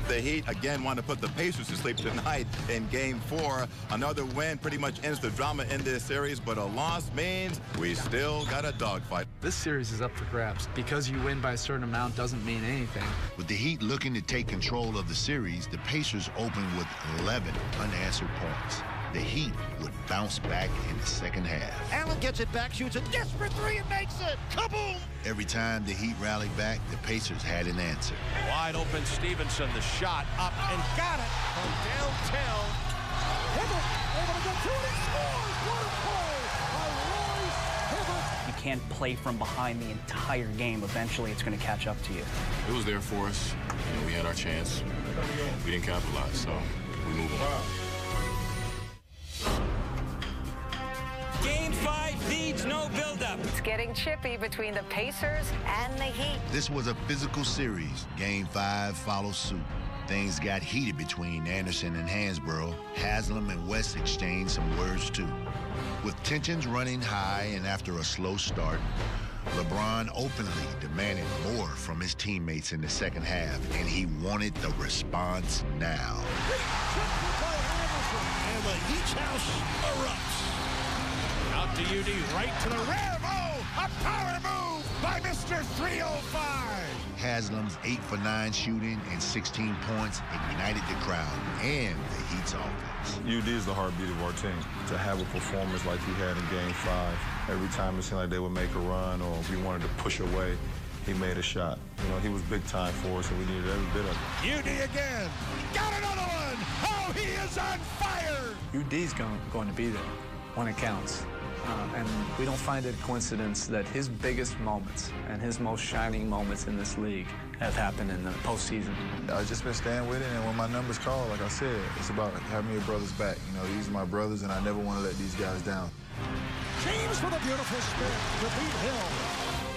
[SPEAKER 7] The Heat again want to put the Pacers to sleep tonight in Game 4. Another win pretty much ends the drama in this series, but a loss means we still got a dogfight.
[SPEAKER 8] This series is up for grabs. Because you win by a certain amount doesn't mean anything.
[SPEAKER 2] With the Heat looking to take control of the series, the Pacers opened with 11 unanswered points. The Heat would bounce back in the second half.
[SPEAKER 23] Allen gets it back, shoots a desperate 3 and makes it. Kaboom!
[SPEAKER 2] Every time the Heat rallied back, the Pacers had an answer.
[SPEAKER 1] Wide open Stevenson, the shot up and got it from downtown.
[SPEAKER 23] Hibbert able to get to it and scores! What a play by Royce Hibbert!
[SPEAKER 13] You can't play from behind the entire game. Eventually, it's going to catch up to you.
[SPEAKER 6] It was there for us. We had our chance. We didn't capitalize, so we move on.
[SPEAKER 16] Game 5 needs no buildup.
[SPEAKER 24] It's getting chippy between the Pacers and the Heat.
[SPEAKER 2] This was a physical series. Game 5 follows suit. Things got heated between Anderson and Hansborough. Haslem and West exchanged some words, too. With tensions running high and after a slow start, LeBron openly demanded more from his teammates in the second half, and he wanted the response now.
[SPEAKER 23] And the Heat's house erupts.
[SPEAKER 1] Out to UD, right to the rim. Oh, a power move by Mr. 305.
[SPEAKER 2] Haslam's 8 for 9 shooting and 16 points ignited the crowd and the Heat's offense.
[SPEAKER 17] UD is the heartbeat of our team. To have a performance like he had in Game 5, every time it seemed like they would make a run or we wanted to push away, he made a shot. He was big time for us, and we needed every bit of it.
[SPEAKER 1] UD again. Got another one. Oh! is on fire!
[SPEAKER 8] UD's going to be there when it counts. And we don't find it a coincidence that his biggest moments and his most shining moments in this league have happened in the postseason.
[SPEAKER 11] I've just been staying with it, and when my number's called, like I said, it's about having your brothers back. You know, these are my brothers, and I never want to let these guys down.
[SPEAKER 1] James with a beautiful spin to beat Hill.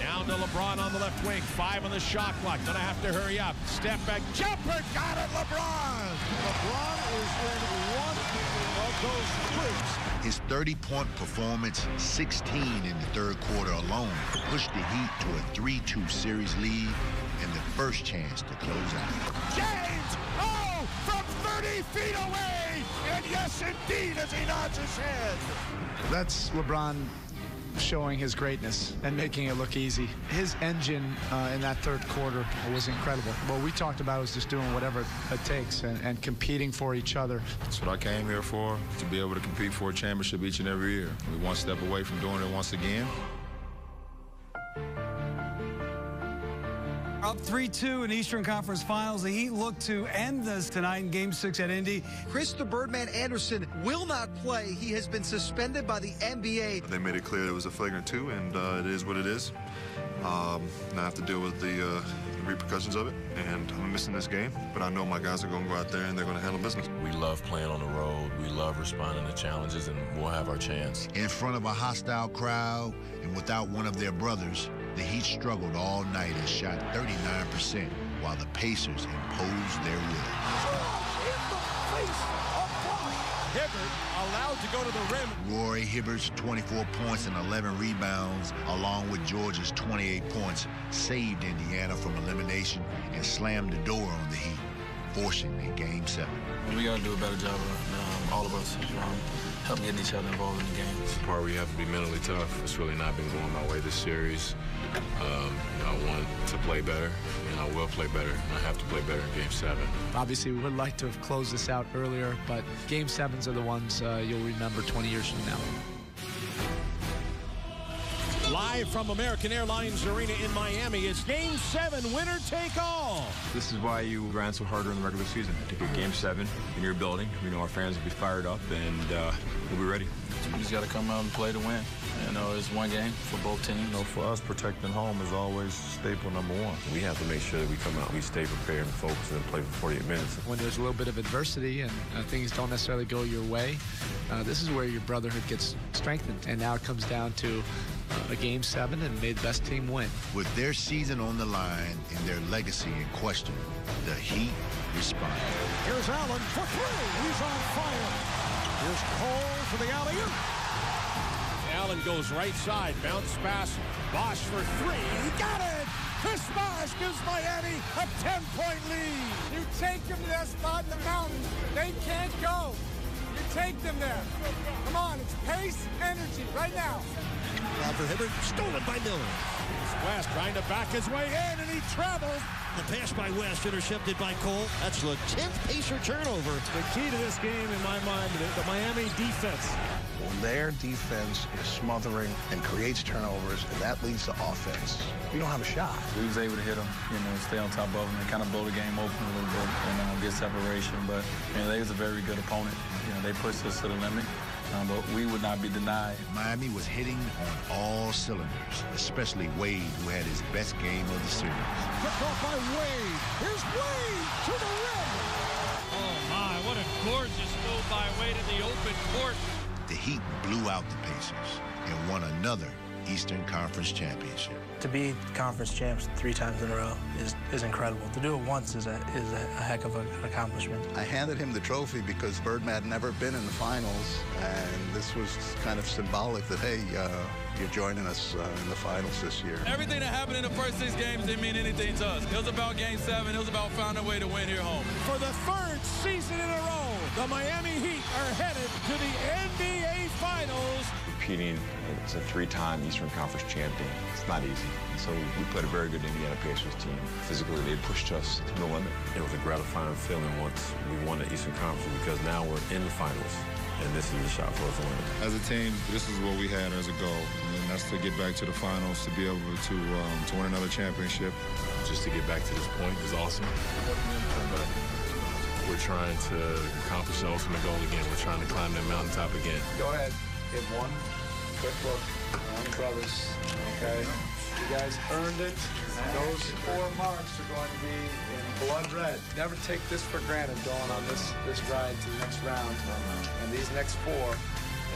[SPEAKER 1] Down to LeBron on the left wing. 5 on the shot clock. Gonna have to hurry up. Step back. Jumper. Got it, LeBron. LeBron is in one of those streaks.
[SPEAKER 2] His 30-point performance, 16 in the third quarter alone, pushed the Heat to a 3-2 series lead and the first chance to close out.
[SPEAKER 1] James! Oh! From 30 feet away! And yes, indeed, as he nods his head.
[SPEAKER 8] That's LeBron showing his greatness and making it look easy. His engine in that third quarter was incredible. What we talked about was just doing whatever it takes and competing for each other.
[SPEAKER 5] That's what I came here for, to be able to compete for a championship each and every year. We're one step away from doing it once again.
[SPEAKER 4] Up 3-2 in Eastern Conference Finals. The Heat look to end this tonight in Game 6 at Indy.
[SPEAKER 10] Chris the Birdman Anderson will not play. He has been suspended by the NBA.
[SPEAKER 19] They made it clear it was a flagrant 2, and it is what it is. Now I have to deal with the repercussions of it, and I'm missing this game, but I know my guys are going to go out there and they're going to handle business.
[SPEAKER 6] We love playing on the road. We love responding to challenges, and we'll have our chance.
[SPEAKER 2] In front of a hostile crowd and without one of their brothers, the Heat struggled all night and shot 39%, while the Pacers imposed their will.
[SPEAKER 1] Hibbert allowed to go to the rim.
[SPEAKER 2] Roy Hibbert's 24 points and 11 rebounds, along with Georgia's 28 points, saved Indiana from elimination and slammed the door on the Heat, forcing a Game 7.
[SPEAKER 12] We got to do a better job of all of us, help getting each other involved in the games.
[SPEAKER 6] The part where you have to be mentally tough. It's really not been going my way this series. I want to play better, and I will play better, and I have to play better in Game 7.
[SPEAKER 8] Obviously, we would like to have closed this out earlier, but Game 7s are the ones you'll remember 20 years from now.
[SPEAKER 1] Live from American Airlines Arena in Miami, it's Game 7, winner take all.
[SPEAKER 15] This is why you ran so hard during the regular season. To get Game 7 in your building, we know our fans will be fired up, and we'll be ready.
[SPEAKER 12] We just got to come out and play to win. You know, it's one game for both teams.
[SPEAKER 11] You know, for us, protecting home is always staple number one.
[SPEAKER 6] We have to make sure that we come out, we stay prepared and focused, and play for 48 minutes.
[SPEAKER 8] When there's a little bit of adversity and things don't necessarily go your way, this is where your brotherhood gets strengthened. And now it comes down to a Game 7, and may the best team win.
[SPEAKER 2] With their season on the line and their legacy in question, the Heat responded.
[SPEAKER 1] Here's Allen for 3. He's on fire. Here's Cole for the alley-oop. Allen goes right side, bounce pass. Bosch for 3. He got it. Chris Bosch gives Miami a 10-point lead.
[SPEAKER 20] You take them to that spot in the mountains. They can't go. You take them there. Come on, it's pace, energy, right now.
[SPEAKER 1] For Hibbert, stolen by Miller. West trying to back his way in, and he travels.
[SPEAKER 22] The pass by West, intercepted by Cole. That's the 10th Pacer turnover.
[SPEAKER 18] The key to this game, in my mind, the Miami defense.
[SPEAKER 3] When their defense is smothering and creates turnovers, and that leads to offense, we don't have a shot.
[SPEAKER 12] We was able to hit them, stay on top of them and kind of blow the game open a little bit and get separation. But, they was a very good opponent. They pushed us to the limit. But we would not be denied.
[SPEAKER 2] Miami was hitting on all cylinders, especially Wade, who had his best game of the series.
[SPEAKER 1] Picked off by Wade. Here's Wade to the rim.
[SPEAKER 25] Oh, my, what a gorgeous move by Wade in the open court.
[SPEAKER 2] The Heat blew out the Pacers and won another Eastern Conference championship.
[SPEAKER 26] To be conference champs 3 times in a row is incredible. To do it once is a heck of an accomplishment.
[SPEAKER 3] I handed him the trophy because Birdman had never been in the finals, and this was kind of symbolic that, hey, you're joining us in the finals this year.
[SPEAKER 16] Everything that happened in the first 6 games didn't mean anything to us. It was about Game 7. It was about finding a way to win here home.
[SPEAKER 1] For the 3rd season in a row, the Miami Heat are headed to the NBA Finals.
[SPEAKER 15] Competing as a 3-time Eastern Conference champion, it's not easy. So we played a very good Indiana Pacers team. Physically, they pushed us to the limit.
[SPEAKER 6] It was a gratifying feeling once we won the Eastern Conference, because now we're in the finals, and this is the shot for us to win.
[SPEAKER 5] As a team, this is what we had as a goal, and that's to get back to the finals, to be able to win another championship.
[SPEAKER 6] Just to get back to this point is awesome. We're trying to accomplish the ultimate goal again. We're trying to climb that mountaintop again.
[SPEAKER 8] Go ahead. Give one quick look on the brothers, okay? You guys earned it. Those 4 marks are going to be in blood red. Never take this for granted going on this ride to the next round. And these next 4,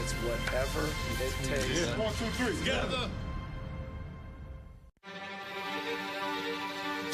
[SPEAKER 8] it's whatever it takes.
[SPEAKER 19] Yeah. 1, 2, 3.
[SPEAKER 16] Together.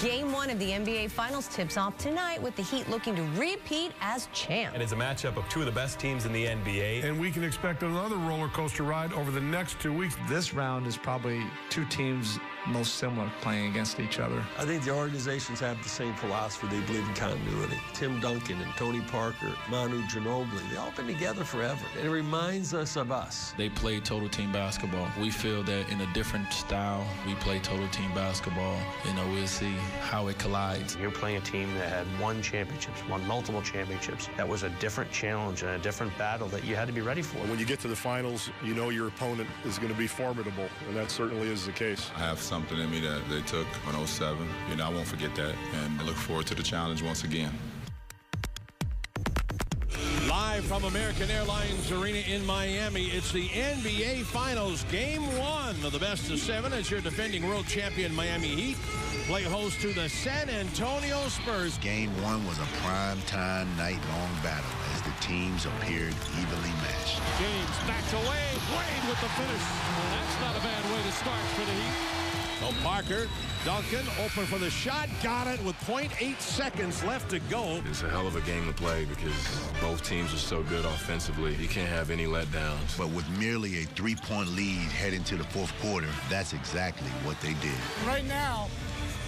[SPEAKER 7] Game 1 of the NBA Finals tips off tonight with the Heat looking to repeat as champ.
[SPEAKER 9] And it's a matchup of 2 of the best teams in the NBA.
[SPEAKER 13] And we can expect another roller coaster ride over the next 2 weeks.
[SPEAKER 8] This round is probably 2 teams most similar playing against each other.
[SPEAKER 14] I think the organizations have the same philosophy. They believe in continuity. Tim Duncan and Tony Parker, Manu Ginobili, they've all been together forever. And it reminds us of us.
[SPEAKER 12] They play total team basketball. We feel that in a different style, we play total team basketball. You know, we'll see how it collides.
[SPEAKER 21] You're playing a team that had won championships, won multiple championships. That was a different challenge and a different battle that you had to be ready for.
[SPEAKER 19] When you get to the finals, you know your opponent is going to be formidable, and that certainly is the case.
[SPEAKER 5] I have something in me that they took in 07. You know, I won't forget that, and I look forward to the challenge once again.
[SPEAKER 1] Live from American Airlines Arena in Miami, it's the NBA Finals, Game 1 of the best of 7 as your defending world champion Miami Heat play host to the San Antonio Spurs.
[SPEAKER 2] Game 1 was a prime-time, night-long battle as the teams appeared evenly matched.
[SPEAKER 1] James backed away, Wade with the finish. That's not a bad way to start for the Heat. So Parker, Duncan, open for the shot, got it with 0.8 seconds left to go.
[SPEAKER 6] It's a hell of a game to play because both teams are so good offensively. You can't have any letdowns.
[SPEAKER 2] But with merely a 3-point lead heading to the 4th quarter, that's exactly what they did.
[SPEAKER 20] Right now,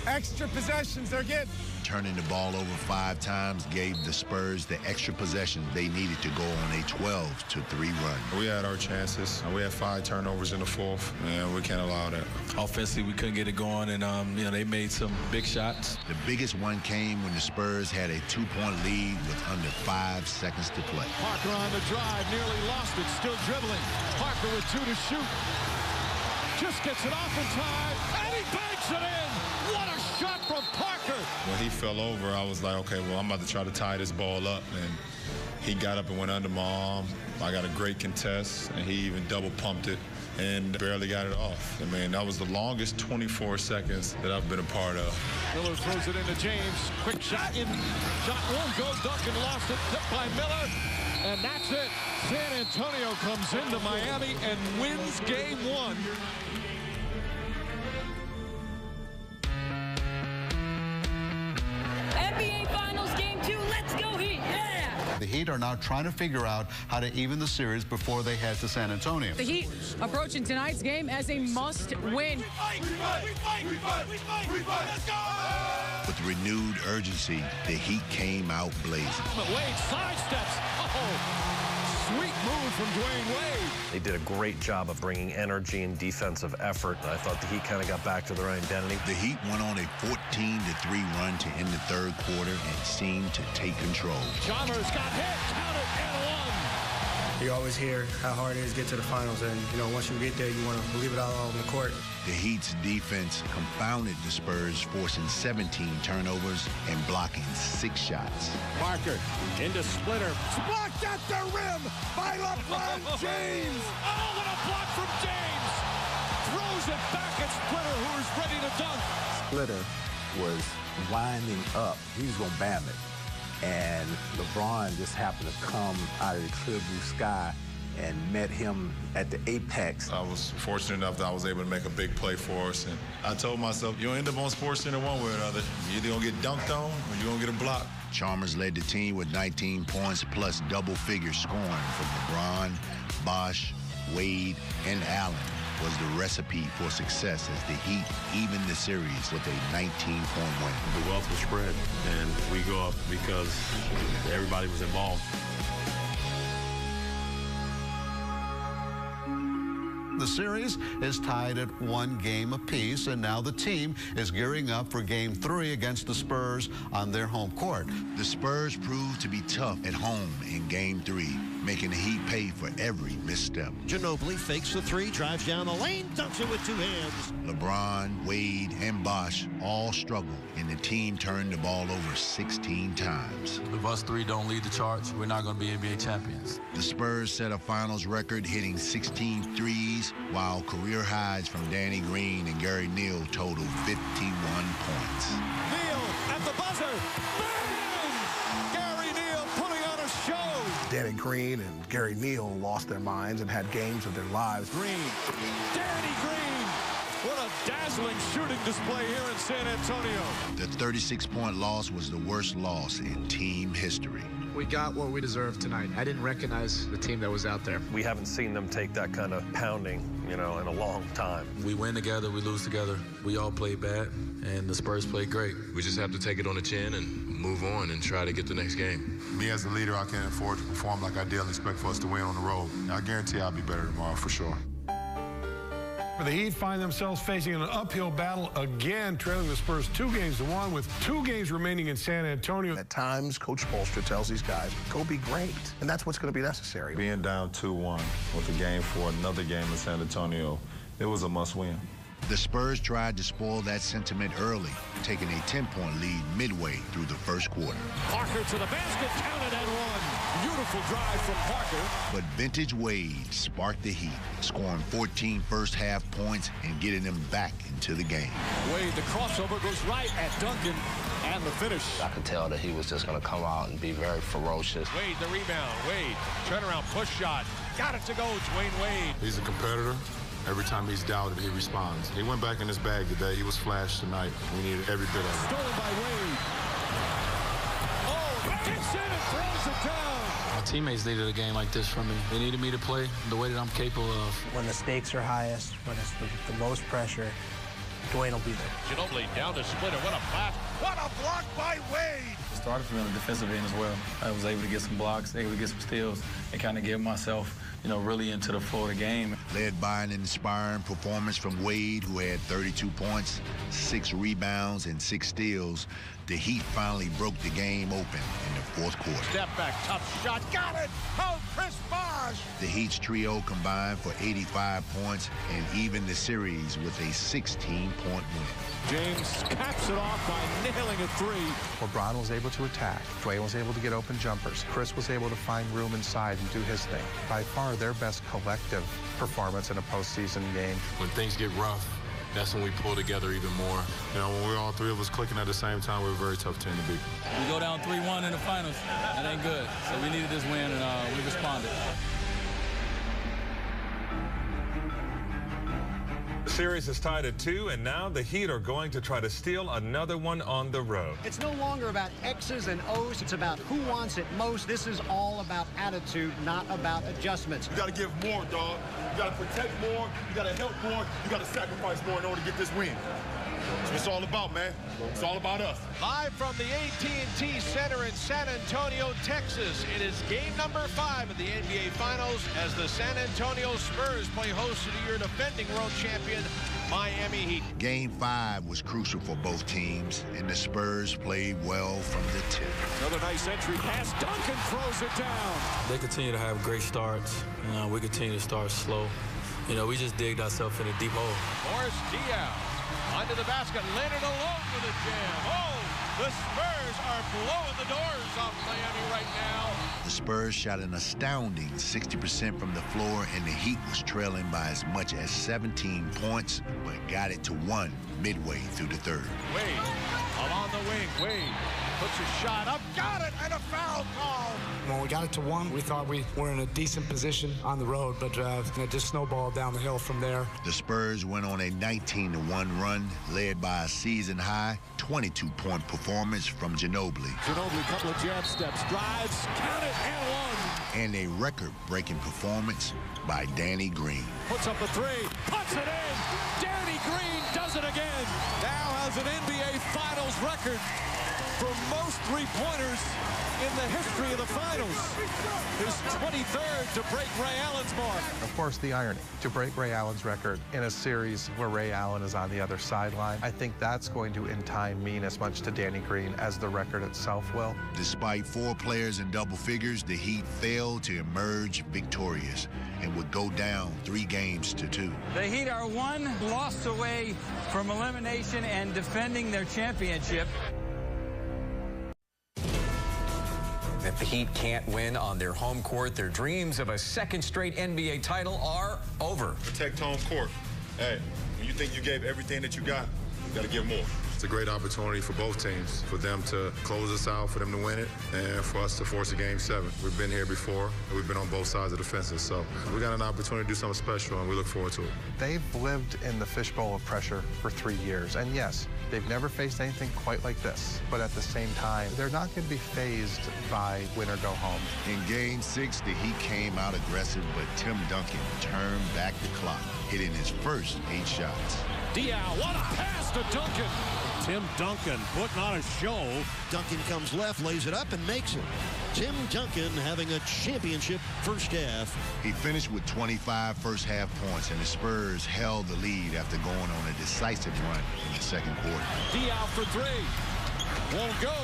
[SPEAKER 20] extra possessions they're getting.
[SPEAKER 2] Turning the ball over 5 times gave the Spurs the extra possessions they needed to go on a 12-3 run.
[SPEAKER 5] We had our chances. We had 5 turnovers in the 4th, and we can't allow that.
[SPEAKER 12] Offensively, we couldn't get it going, and you know, they made some big shots.
[SPEAKER 2] The biggest one came when the Spurs had a 2-point lead with under 5 seconds to play.
[SPEAKER 1] Parker on the drive, nearly lost it, still dribbling. Parker with 2 to shoot. Just gets it off in time, and he banks it in. What a shot from Parker.
[SPEAKER 5] When he fell over, I was like, okay, well, I'm about to try to tie this ball up. And he got up and went under my arm. I got a great contest, and he even double pumped it and barely got it off. I mean, that was the longest 24 seconds that I've been a part of.
[SPEAKER 1] Miller throws it into James. Quick shot in. Shot won't go. Duncan lost it. Tipped by Miller. And that's it. San Antonio comes into Miami and wins Game 1.
[SPEAKER 7] NBA Finals Game 2. Let's go Heat. Yeah!
[SPEAKER 24] The Heat are now trying to figure out how to even the series before they head to San Antonio.
[SPEAKER 27] The Heat approaching tonight's game as a must-win.
[SPEAKER 16] We fight! We fight! We fight! We fight! We fight! We fight! Let's go!
[SPEAKER 2] With renewed urgency, the Heat came out blazing.
[SPEAKER 1] Wade sidesteps. Oh, sweet move from Dwayne Wade.
[SPEAKER 21] They did a great job of bringing energy and defensive effort. I thought the Heat kind of got back to their identity.
[SPEAKER 2] The Heat went on a 14-3 run to end the 3rd quarter and seemed to take control.
[SPEAKER 1] Chalmers got hit, count it, and 1.
[SPEAKER 26] You always hear how hard it is to get to the finals, and you know, once you get there, you want to leave it all on the court.
[SPEAKER 2] The Heat's defense confounded the Spurs, forcing 17 turnovers and blocking 6 shots.
[SPEAKER 1] Parker into Splitter. Blocked at the rim by LeBron James. Oh, what a block from James. Throws it back at Splitter, who is ready to dunk.
[SPEAKER 28] Splitter was winding up. He was going to bam it. And LeBron just happened to come out of the clear blue sky and met him at the apex.
[SPEAKER 5] I was fortunate enough that I was able to make a big play for us. And I told myself, you'll end up on SportsCenter one way or another. You're either going to get dunked on or you're going to get a block.
[SPEAKER 2] Chalmers led the team with 19 points plus double-figure scoring from LeBron, Bosh, Wade, and Allen was the recipe for success as the Heat evened the series with a 19-point win.
[SPEAKER 6] The wealth was spread, and we go up because everybody was involved.
[SPEAKER 24] The series is tied at 1 game apiece, and now the team is gearing up for Game 3 against the Spurs on their home court.
[SPEAKER 2] The Spurs proved to be tough at home in Game 3, making the Heat pay for every misstep.
[SPEAKER 1] Ginobili fakes the three, drives down the lane, dunks it with 2 hands.
[SPEAKER 2] LeBron, Wade, and Bosh all struggled, and the team turned the ball over 16 times.
[SPEAKER 12] If us three don't lead the charge, we're not going to be NBA champions.
[SPEAKER 2] The Spurs set a finals record hitting 16 threes, while career highs from Danny Green and Gary Neal totaled 51 points.
[SPEAKER 1] Neal at the buzzer. Bang! Gary Neal putting on a show.
[SPEAKER 4] Danny Green and Gary Neal lost their minds and had games of their lives.
[SPEAKER 1] Green. Danny Green. What a dazzling shooting display here in San Antonio.
[SPEAKER 2] The 36-point loss was the worst loss in team history.
[SPEAKER 8] We got what we deserved tonight. I didn't recognize the team that was out there.
[SPEAKER 14] We haven't seen them take that kind of pounding, in a long time.
[SPEAKER 12] We win together, we lose together. We all played bad, and the Spurs played great.
[SPEAKER 6] We just have to take it on the chin and move on and try to get the next game.
[SPEAKER 19] Me as a leader, I can't afford to perform like I did and expect for us to win on the road. I guarantee I'll be better tomorrow for sure.
[SPEAKER 13] The Heat find themselves facing an uphill battle again, trailing the Spurs 2-1 with 2 games remaining in San Antonio.
[SPEAKER 4] At times, Coach Spoelstra tells these guys, go be great. And that's what's going to be necessary.
[SPEAKER 15] Being down 2-1 with a game for another game in San Antonio, it was a must-win.
[SPEAKER 2] The Spurs tried to spoil that sentiment early, taking a 10-point lead midway through the first quarter.
[SPEAKER 1] Parker to the basket, counted and one. Beautiful drive from Parker.
[SPEAKER 2] But vintage Wade sparked the Heat, scoring 14 first-half points and getting them back into the game.
[SPEAKER 1] Wade, the crossover goes right at Duncan, and the finish.
[SPEAKER 21] I could tell that he was just going to come out and be very ferocious.
[SPEAKER 1] Wade, the rebound. Wade, turnaround push shot. Got it to go, Dwayne Wade.
[SPEAKER 5] He's a competitor. Every time he's doubted, he responds. He went back in his bag today. He was flashed tonight. We needed every bit of it.
[SPEAKER 1] Stolen by Wade. Oh, kicks in and throws it down.
[SPEAKER 12] My teammates needed a game like this from me. They needed me to play the way that I'm capable of.
[SPEAKER 26] When the stakes are highest, when it's the most pressure, Dwayne will be there.
[SPEAKER 1] Ginobili down to Splitter. What a pass. What a block by Wade.
[SPEAKER 12] Started from the defensive end as well. I was able to get some blocks, able to get some steals, and kind of give myself, really into the flow of the game.
[SPEAKER 2] Led by an inspiring performance from Wade, who had 32 points, 6 rebounds, and 6 steals, the Heat finally broke the game open in the fourth quarter.
[SPEAKER 1] Step back, tough shot, got it! Oh, Chris Bosh!
[SPEAKER 2] The Heat's trio combined for 85 points and evened the series with a 16-point win.
[SPEAKER 1] James caps it off by nailing a 3.
[SPEAKER 4] LeBron was able to attack. Dwayne was able to get open jumpers. Chris was able to find room inside and do his thing. By far their best collective performance in a postseason game.
[SPEAKER 6] When things get rough, that's when we pull together even more.
[SPEAKER 5] When we're all 3 of us clicking at the same time, we're a very tough team to beat.
[SPEAKER 12] We go down 3-1 in the finals. That ain't good. So we needed this win, and we responded.
[SPEAKER 10] The series is tied at 2, and now the Heat are going to try to steal another one on the road.
[SPEAKER 11] It's no longer about X's and O's. It's about who wants it most. This is all about attitude, not about adjustments.
[SPEAKER 19] You got to give more, dog. You got to protect more. You got to help more. You got to sacrifice more in order to get this win. That's what it's all about, man. It's all about us.
[SPEAKER 1] Live from the AT&T Center in San Antonio, Texas, it is game number 5 of the NBA Finals as the San Antonio Spurs play host to your defending world champion, Miami Heat.
[SPEAKER 2] Game 5 was crucial for both teams, and the Spurs played well from the tip.
[SPEAKER 1] Another nice entry pass. Duncan throws it down.
[SPEAKER 12] They continue to have great starts. We continue to start slow. We just digged ourselves in a deep hole.
[SPEAKER 1] Morris Diaw under the basket. Leonard alone with a jam. Oh, the Spurs are blowing the doors off Miami right now.
[SPEAKER 2] The Spurs shot an astounding 60% from the floor, and the Heat was trailing by as much as 17 points, but got it to 1 midway through the third.
[SPEAKER 1] Wade along the wing. Wade puts a shot up, got it, and a foul call.
[SPEAKER 8] When we got it to 1, we thought we were in a decent position on the road, but it just snowballed down the hill from there.
[SPEAKER 2] The Spurs went on a 19-1 run, led by a season-high 22-point performance from Ginobili.
[SPEAKER 1] Ginobili, couple of jab steps, drives, count it, and 1.
[SPEAKER 2] And a record-breaking performance by Danny Green.
[SPEAKER 1] Puts up a 3, puts it in. Danny Green does it again. Now has an NBA Finals record. for most three-pointers in the history of the finals. His 23rd to break Ray Allen's mark.
[SPEAKER 4] Of course, the irony, to break Ray Allen's record in a series where Ray Allen is on the other sideline, I think that's going to, in time, mean as much to Danny Green as the record itself will.
[SPEAKER 2] Despite 4 players in double figures, the Heat failed to emerge victorious and would go down 3-2.
[SPEAKER 3] The Heat are one loss away from elimination and defending their championship.
[SPEAKER 9] If the Heat can't win on their home court, their dreams of a second straight NBA title are over.
[SPEAKER 5] Protect home court. Hey, when you think you gave everything that you got to give more. It's a great opportunity for both teams, for them to close us out, for them to win it, and for us to force a Game 7. We've been here before, and we've been on both sides of the fences, so we got an opportunity to do something special, and we look forward to it.
[SPEAKER 4] They've lived in the fishbowl of pressure for 3 years, and yes, they've never faced anything quite like this, but at the same time, they're not going to be fazed by win or go home.
[SPEAKER 2] In Game 6, the Heat came out aggressive, but Tim Duncan turned back the clock, hitting his first 8 shots.
[SPEAKER 1] Diao, what a pass to Duncan. Tim Duncan putting on a show.
[SPEAKER 17] Duncan comes left, lays it up, and makes it. Tim Duncan having a championship first half.
[SPEAKER 2] He finished with 25 first-half points, and the Spurs held the lead after going on a decisive run in the second quarter.
[SPEAKER 1] Diao for 3. Won't go.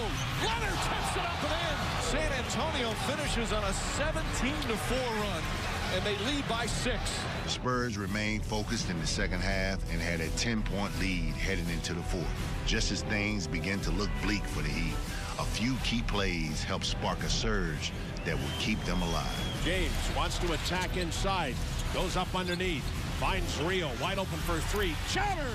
[SPEAKER 1] Leonard tips it up and in. San Antonio finishes on a 17-4 run, and they lead by 6.
[SPEAKER 2] The Spurs remained focused in the second half and had a 10-point lead heading into the fourth. Just as things began to look bleak for the Heat, a few key plays helped spark a surge that would keep them alive.
[SPEAKER 1] James wants to attack inside, goes up underneath, finds Rio wide open for 3, shatters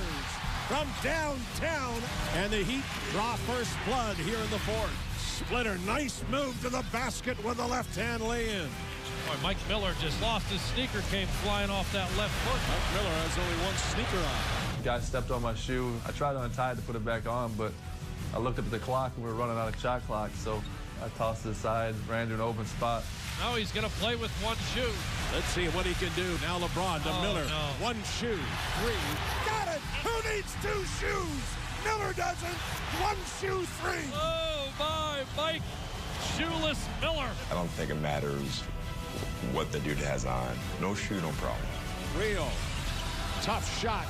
[SPEAKER 1] from downtown, and the Heat draw first blood here in the fourth. Splitter, nice move to the basket with the left-hand lay-in.
[SPEAKER 18] Boy, Mike Miller just lost his sneaker, came flying off that left foot.
[SPEAKER 1] Mike Miller has only one sneaker on.
[SPEAKER 12] Guy stepped on my shoe. I tried to untie it to put it back on, but I looked up at the clock and we were running out of shot clock, so I tossed it aside, ran to an open spot.
[SPEAKER 18] Now he's going to play with one shoe.
[SPEAKER 1] Let's see what he can do. Now LeBron to Miller.
[SPEAKER 18] No.
[SPEAKER 1] One shoe, 3. Got it! Who needs 2 shoes? Miller doesn't. One shoe, 3.
[SPEAKER 18] Oh, my, Mike. Shoeless Miller.
[SPEAKER 15] I don't think it matters what the dude has on. No shoe, no problem.
[SPEAKER 1] Rio, tough shot.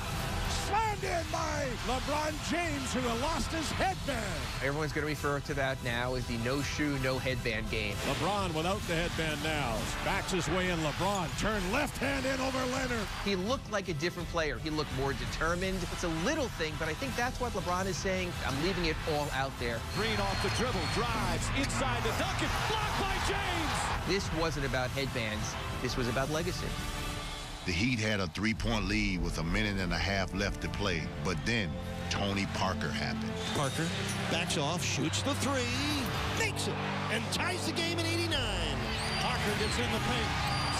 [SPEAKER 1] Slammed in by LeBron James, who had lost his headband.
[SPEAKER 20] Everyone's going to refer to that now as the no shoe, no headband game.
[SPEAKER 1] LeBron without the headband now. Backs his way in. LeBron turned left hand in over Leonard.
[SPEAKER 20] He looked like a different player. He looked more determined. It's a little thing, but I think that's what LeBron is saying. I'm leaving it all out there.
[SPEAKER 1] Green off the dribble, drives inside to Duncan. Blocked by James.
[SPEAKER 20] This wasn't about headbands. This was about legacy.
[SPEAKER 2] The Heat had a 3-point lead with a minute and a half left to play, but then Tony Parker happened.
[SPEAKER 17] Parker backs off, shoots the 3, makes it, and ties the game at 89.
[SPEAKER 1] Parker gets in the paint,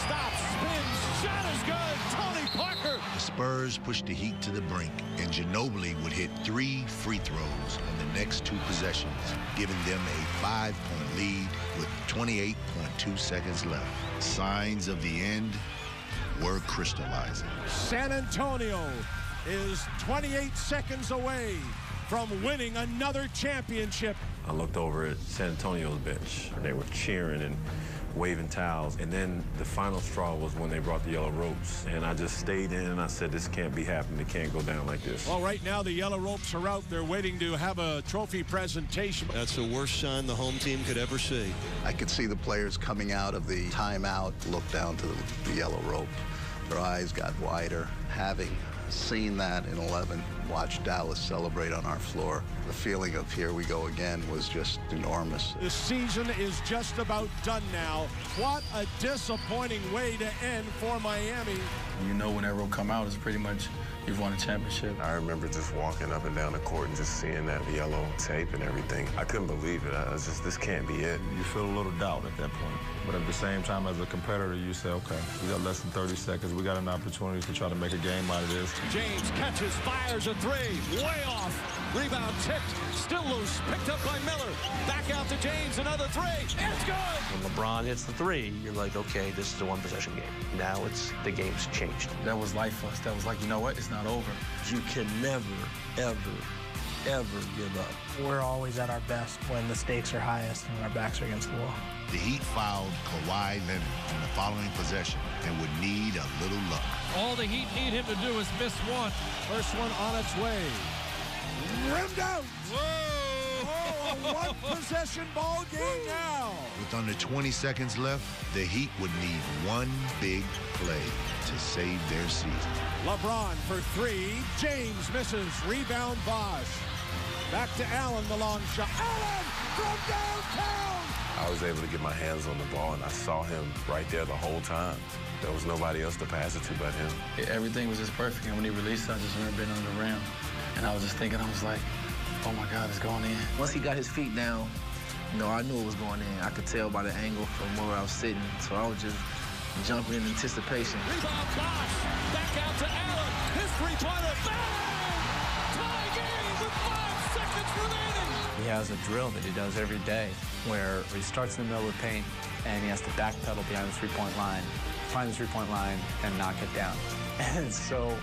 [SPEAKER 1] stops, spins, shot is good. Tony Parker.
[SPEAKER 2] The Spurs pushed the Heat to the brink, and Ginobili would hit 3 free throws on the next 2 possessions, giving them a 5-point lead with 28.2 seconds left. Signs of the end were crystallizing.
[SPEAKER 1] San Antonio is 28 seconds away from winning another championship.
[SPEAKER 22] I looked over at San Antonio's bench, and they were cheering and waving towels. And then the final straw was when they brought the yellow ropes. And I just stayed in, and I said, this can't be happening. It can't go down like this.
[SPEAKER 1] Well, right now, the yellow ropes are out. They're waiting to have a trophy presentation.
[SPEAKER 17] That's the worst sign the home team could ever see.
[SPEAKER 24] I could see the players coming out of the timeout, look down to the yellow rope. Their eyes got wider. Having seen that in 11, watched Dallas celebrate on our floor, the feeling of here we go again was just enormous.
[SPEAKER 1] The season is just about done now. What a disappointing way to end for Miami.
[SPEAKER 12] You know whenever it'll come out, it's pretty much you've won a championship.
[SPEAKER 22] I remember just walking up and down the court and just seeing that yellow tape and everything. I couldn't believe it. I was just, this can't be it.
[SPEAKER 5] You feel a little doubt at that point. But at the same time, as a competitor, you say, okay, we got less than 30 seconds. We got an opportunity to try to make a game out of this.
[SPEAKER 1] James catches, fires a 3, way off. Rebound tipped, still loose, picked up by Miller. Back out to James, another 3. It's good!
[SPEAKER 21] When LeBron hits the 3, you're like, okay, this is a one-possession game. Now the game's changed.
[SPEAKER 12] That was life for us. That was like, you know what? It's not over.
[SPEAKER 14] You can never, ever ever give up.
[SPEAKER 7] We're always at our best when the stakes are highest and our backs are against the wall.
[SPEAKER 2] The Heat fouled Kawhi Leonard on the following possession and would need a little luck.
[SPEAKER 18] All the Heat need him to do is miss one.
[SPEAKER 1] First one on its way. Rimmed out. Whoa! One possession ball game now.
[SPEAKER 2] With under 20 seconds left, the Heat would need one big play to save their season.
[SPEAKER 1] LeBron for three. James misses. Rebound Bosh. Back to Allen, the long shot. Allen from downtown.
[SPEAKER 22] I was able to get my hands on the ball, and I saw him right there the whole time. There was nobody else to pass it to but him.
[SPEAKER 12] Everything was just perfect, and when he released it, I just remember being on the rim. And I was just thinking, I was like, oh my God, it's going in.
[SPEAKER 13] Once he got his feet down, I knew it was going in. I could tell by the angle from where I was sitting, so I was just jumping in anticipation.
[SPEAKER 1] Rebound Bosh. Back out to Allen. His three-pointer. Bang! Tie game with 5 seconds remaining.
[SPEAKER 16] He has a drill that he does every day where he starts in the middle of the paint and he has to backpedal behind the three-point line, find the three-point line, and knock it down. And it's so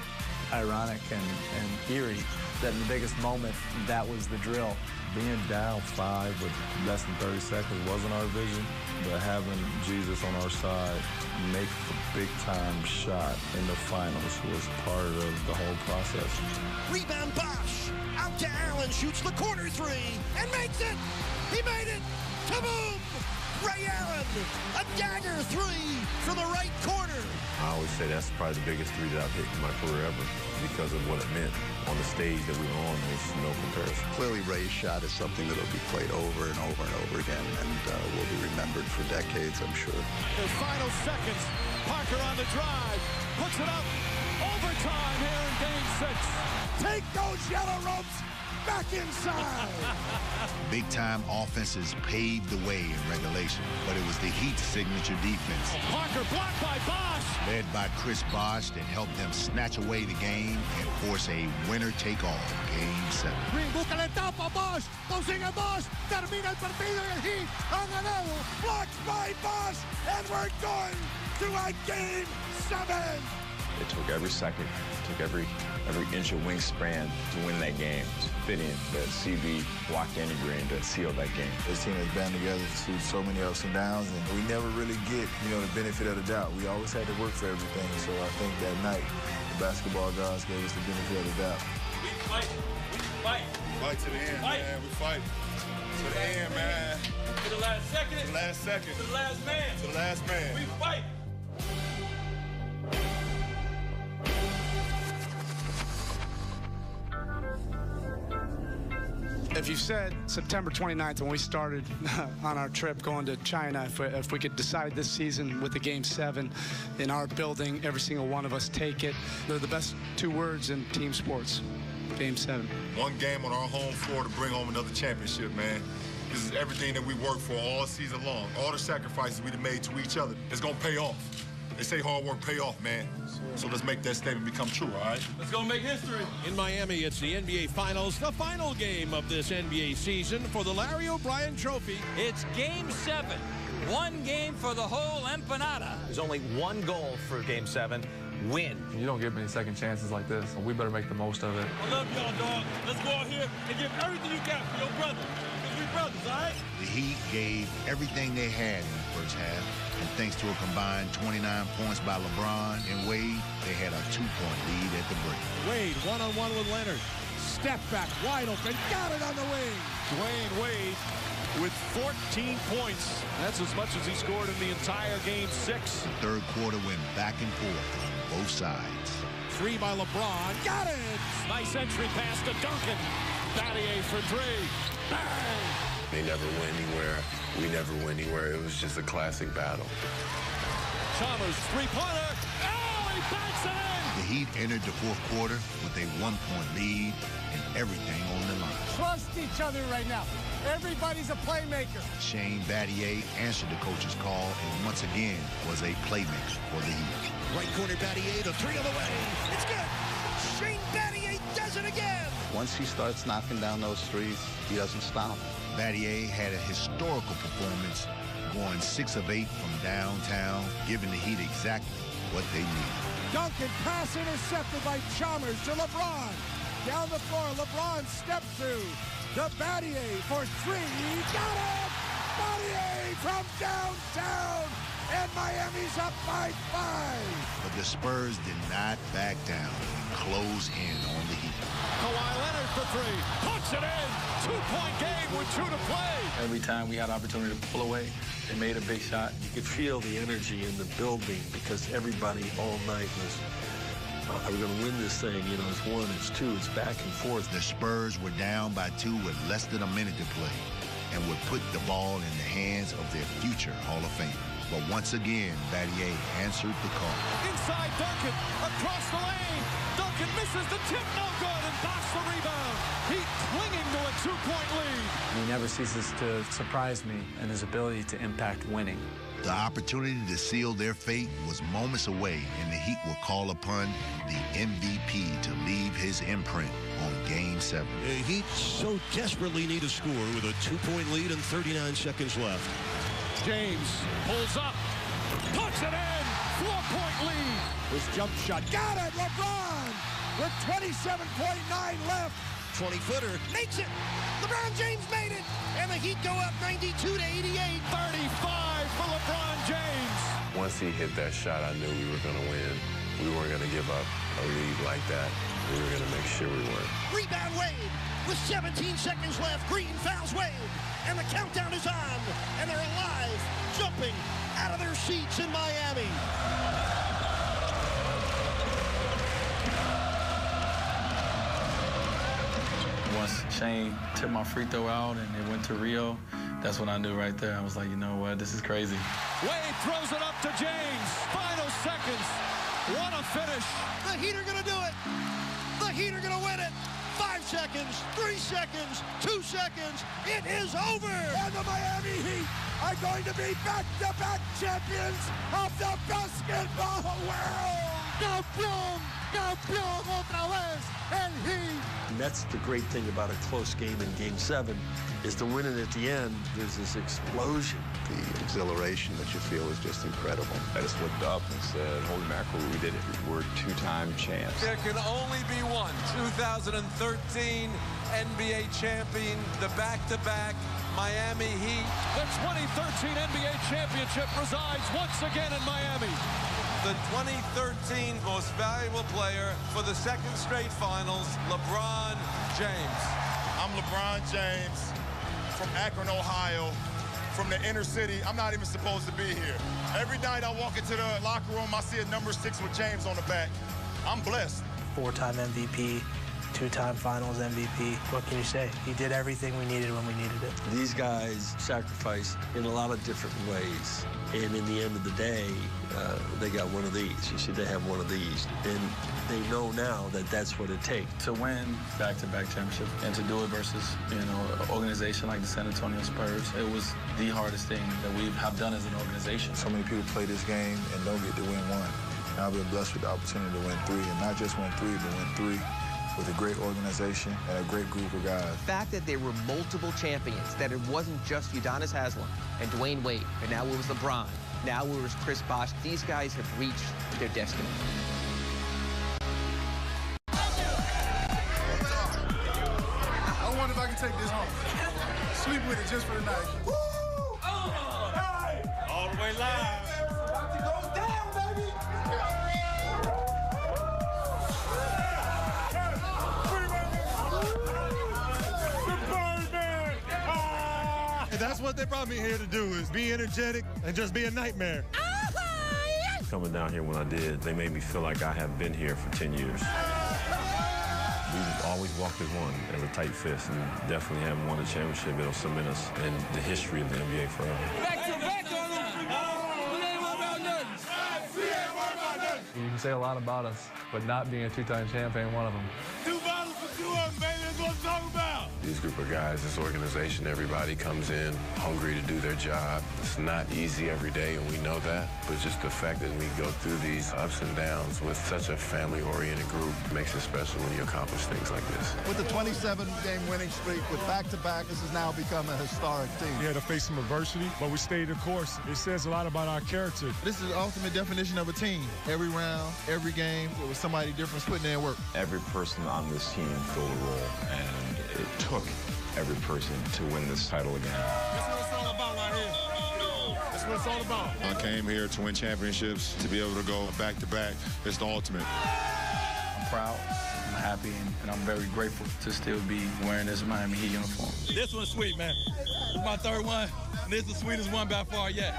[SPEAKER 16] ironic and eerie that in the biggest moment, that was the drill.
[SPEAKER 23] Being down 5 with less than 30 seconds wasn't our vision, but having Jesus on our side make a big-time shot in the finals was part of the whole process.
[SPEAKER 17] Rebound Bosh. Out to Allen, shoots the corner three, and makes it! He made it! Kaboom! Ray Allen, a dagger three from the right corner.
[SPEAKER 22] I always say that's probably the biggest three that I've hit in my career ever because of what it meant. On the stage that we were on, there's no comparison.
[SPEAKER 24] Clearly, Ray's shot is something that will be played over and over and over again, and will be remembered for decades, I'm sure.
[SPEAKER 1] The final seconds. Parker on the drive. Puts it up. Overtime here in Game 6. Take those yellow ropes back inside.
[SPEAKER 2] Big-time offenses paved the way in regulation, but it was the Heat's signature defense.
[SPEAKER 1] Parker blocked by Bosh.
[SPEAKER 2] Led by Chris Bosh that helped them snatch away the game and force a winner-take-all Game 7.
[SPEAKER 1] Green busca la etapa, Bosh. Consigue Bosh. Termina el partido y el Heat ha ganado. Blocked by Bosh. And we're going to a Game 7.
[SPEAKER 15] It took every second, took every inch of wingspan to win that game, to fit in. But CB blocked Andy Green to seal that game.
[SPEAKER 23] This team has been together through so many ups and downs, and we never really get, the benefit of the doubt. We always had to work for everything, so I think that night, the basketball gods gave us the benefit of the doubt.
[SPEAKER 5] We fight. We fight. Fight to the end, man. We fight. To the end, man.
[SPEAKER 18] To the last second.
[SPEAKER 5] To the last second.
[SPEAKER 18] To the last man.
[SPEAKER 5] To the last man.
[SPEAKER 18] We fight.
[SPEAKER 8] If you said September 29th when we started on our trip going to China, if we could decide this season with the Game 7 in our building, every single one of us take it, they're the best 2 words in team sports. Game 7.
[SPEAKER 19] One game on our home floor to bring home another championship, man. This is everything that we worked for all season long. All the sacrifices we've made to each other. It's gonna pay off. They say hard work pay off, man. So let's make that statement become true, all right?
[SPEAKER 18] Let's go make history.
[SPEAKER 1] In Miami, it's the NBA Finals, the final game of this NBA season for the Larry O'Brien Trophy.
[SPEAKER 3] It's Game 7. One game for the whole empanada.
[SPEAKER 9] There's only one goal for Game 7. Win.
[SPEAKER 12] You don't get many second chances like this. We better make the most of it.
[SPEAKER 18] I love y'all, dog. Let's go out here and give everything you got for your brother. Because we brothers, all right?
[SPEAKER 2] The Heat gave everything they had in the first half, and thanks to a combined 29 points by LeBron and Wade, they had a 2-point lead at the break.
[SPEAKER 1] Wade one-on-one with Leonard. Step back, wide open, got it on the wing. Dwayne Wade with 14 points. That's as much as he scored in the entire Game 6.
[SPEAKER 2] The third quarter went back and forth on both sides.
[SPEAKER 1] 3 by LeBron, got it! Nice entry pass to Duncan. Battier for 3. Bang!
[SPEAKER 22] They never went anywhere. We never went anywhere. It was just a classic battle.
[SPEAKER 1] Chalmers, three-pointer. Oh, he backs it in!
[SPEAKER 2] The Heat entered the fourth quarter with a 1-point lead and everything on the line.
[SPEAKER 25] Trust each other right now. Everybody's a playmaker.
[SPEAKER 2] Shane Battier answered the coach's call and once again was a playmaker for the Heat.
[SPEAKER 17] Right corner Battier, the 3 on the way. It's good. Shane Battier does it again.
[SPEAKER 24] Once he starts knocking down those threes, he doesn't stop.
[SPEAKER 2] Battier had a historical performance, going 6 of 8 from downtown, giving the Heat exactly what they needed.
[SPEAKER 1] Duncan pass intercepted by Chalmers to LeBron.
[SPEAKER 25] Down the floor, LeBron step through. The Battier for three. Got it! Battier from downtown. And Miami's up by 5.
[SPEAKER 2] But the Spurs did not back down and close in on the Heat.
[SPEAKER 1] Kawhi Leonard for 3. Puts it in. 2-point game with 2 to play.
[SPEAKER 12] Every time we had opportunity to pull away, they made a big shot.
[SPEAKER 14] You could feel the energy in the building because everybody all night was, are we going to win this thing? You know, it's 1, it's 2, it's back and forth.
[SPEAKER 2] The Spurs were down by 2 with less than a minute to play and would put the ball in the hands of their future Hall of Famer. But once again, Battier answered the call.
[SPEAKER 1] Inside Duncan, across the lane. Duncan misses the tip, no good, and Bosh the rebound. Heat clinging to a 2-point lead.
[SPEAKER 16] He never ceases to surprise me in his ability to impact winning.
[SPEAKER 2] The opportunity to seal their fate was moments away, and the Heat would call upon the MVP to leave his imprint on Game 7.
[SPEAKER 17] The Heat so desperately need a score with a 2-point lead and 39 seconds left.
[SPEAKER 1] James pulls up, puts it in, 4-point lead.
[SPEAKER 25] His jump shot, got it, LeBron! With 27.9 left.
[SPEAKER 17] 20-footer, makes it! LeBron James made it! And the Heat go up 92 to 88.
[SPEAKER 1] 35 for LeBron James.
[SPEAKER 22] Once he hit that shot, I knew we were going to win. We weren't going to give up a lead like that. We were going to make sure we won.
[SPEAKER 17] Rebound Wade with 17 seconds left. Green fouls Wade. And the countdown is on. And they're alive, jumping out of their seats in Miami.
[SPEAKER 12] Once Shane took my free throw out and it went to Rio, that's when I knew right there. I was like, you know what, this is crazy.
[SPEAKER 1] Wade throws it up to James. Final seconds. What a finish.
[SPEAKER 17] The Heat are going to do it. The Heat are going to win it. 5 seconds, 3 seconds, 2 seconds. It is over.
[SPEAKER 25] And the Miami Heat are going to be back-to-back champions of the basketball world. Campeón, campeón otra vez, el Heat.
[SPEAKER 14] And that's the great thing about a close game in Game 7 is to win it at the end. There's this explosion.
[SPEAKER 24] The exhilaration that you feel is just incredible.
[SPEAKER 15] I just looked up and said, holy mackerel, we did it. We're 2-time champs.
[SPEAKER 4] There can only be one. 2013 NBA champion, the back-to-back Miami Heat.
[SPEAKER 1] The 2013 NBA championship resides once again in Miami.
[SPEAKER 4] The 2013 most valuable player for the second straight finals, LeBron James.
[SPEAKER 19] I'm LeBron James from Akron, Ohio, from the inner city. I'm not even supposed to be here. Every night I walk into the locker room, I see a number 6 with James on the back. I'm blessed.
[SPEAKER 7] 4-time MVP, 2-time finals MVP. What can you say? He did everything we needed when we needed it.
[SPEAKER 14] These guys sacrifice in a lot of different ways. And in the end of the day, they got one of these. You see, they have one of these. And they know now that that's what it takes.
[SPEAKER 12] To win back-to-back championship and to do it versus, an organization like the San Antonio Spurs, it was the hardest thing that we have done as an organization.
[SPEAKER 23] So many people play this game and don't get to win one. And I've been blessed with the opportunity to win 3, and not just win 3, but win 3 with a great organization and a great group of guys.
[SPEAKER 6] The fact that they were multiple champions, that it wasn't just Udonis Haslem and Dwayne Wade, and now it was LeBron, now it was Chris Bosh. These guys have reached their destiny.
[SPEAKER 10] I wonder if I can take this home. Sleep with it just for the night. Woo!
[SPEAKER 18] All the way live.
[SPEAKER 10] About to go down, baby!
[SPEAKER 18] And that's what they brought me here to do, is be energetic and just be a nightmare.
[SPEAKER 22] Coming down here when I did, they made me feel like I have been here for 10 years. We always walked as one, as a tight fist, and definitely having won the championship, it'll cement us in the history of the NBA forever.
[SPEAKER 18] Back to back on them. We ain't worried about nothing. We ain't worried about nothing.
[SPEAKER 11] You can say a lot about us, but not being a 2-time champ ain't one of them.
[SPEAKER 18] 2 bottles for 2 of them, baby. That's what I'm talking about.
[SPEAKER 22] these group of guys, this organization, everybody comes in hungry to do their job. It's not easy every day, and we know that. But just the fact that we go through these ups and downs with such a family-oriented group makes it special when you accomplish things like this.
[SPEAKER 5] With the 27-game winning streak, with back-to-back, this has now become a historic team.
[SPEAKER 10] We had to face some adversity, but we stayed the course. It says a lot about our character.
[SPEAKER 5] This is the ultimate definition of a team. Every round, every game, it was somebody different putting in work.
[SPEAKER 15] Every person on this team filled a role, and it took every person to win this title again.
[SPEAKER 18] That's what it's all about right here. That's what it's all about.
[SPEAKER 19] I came here to win championships, to be able to go back-to-back. It's the ultimate.
[SPEAKER 12] I'm proud, I'm happy, and I'm very grateful to still be wearing this Miami Heat uniform.
[SPEAKER 18] This one's sweet, man. This is my third one, and this is the sweetest one by far yet.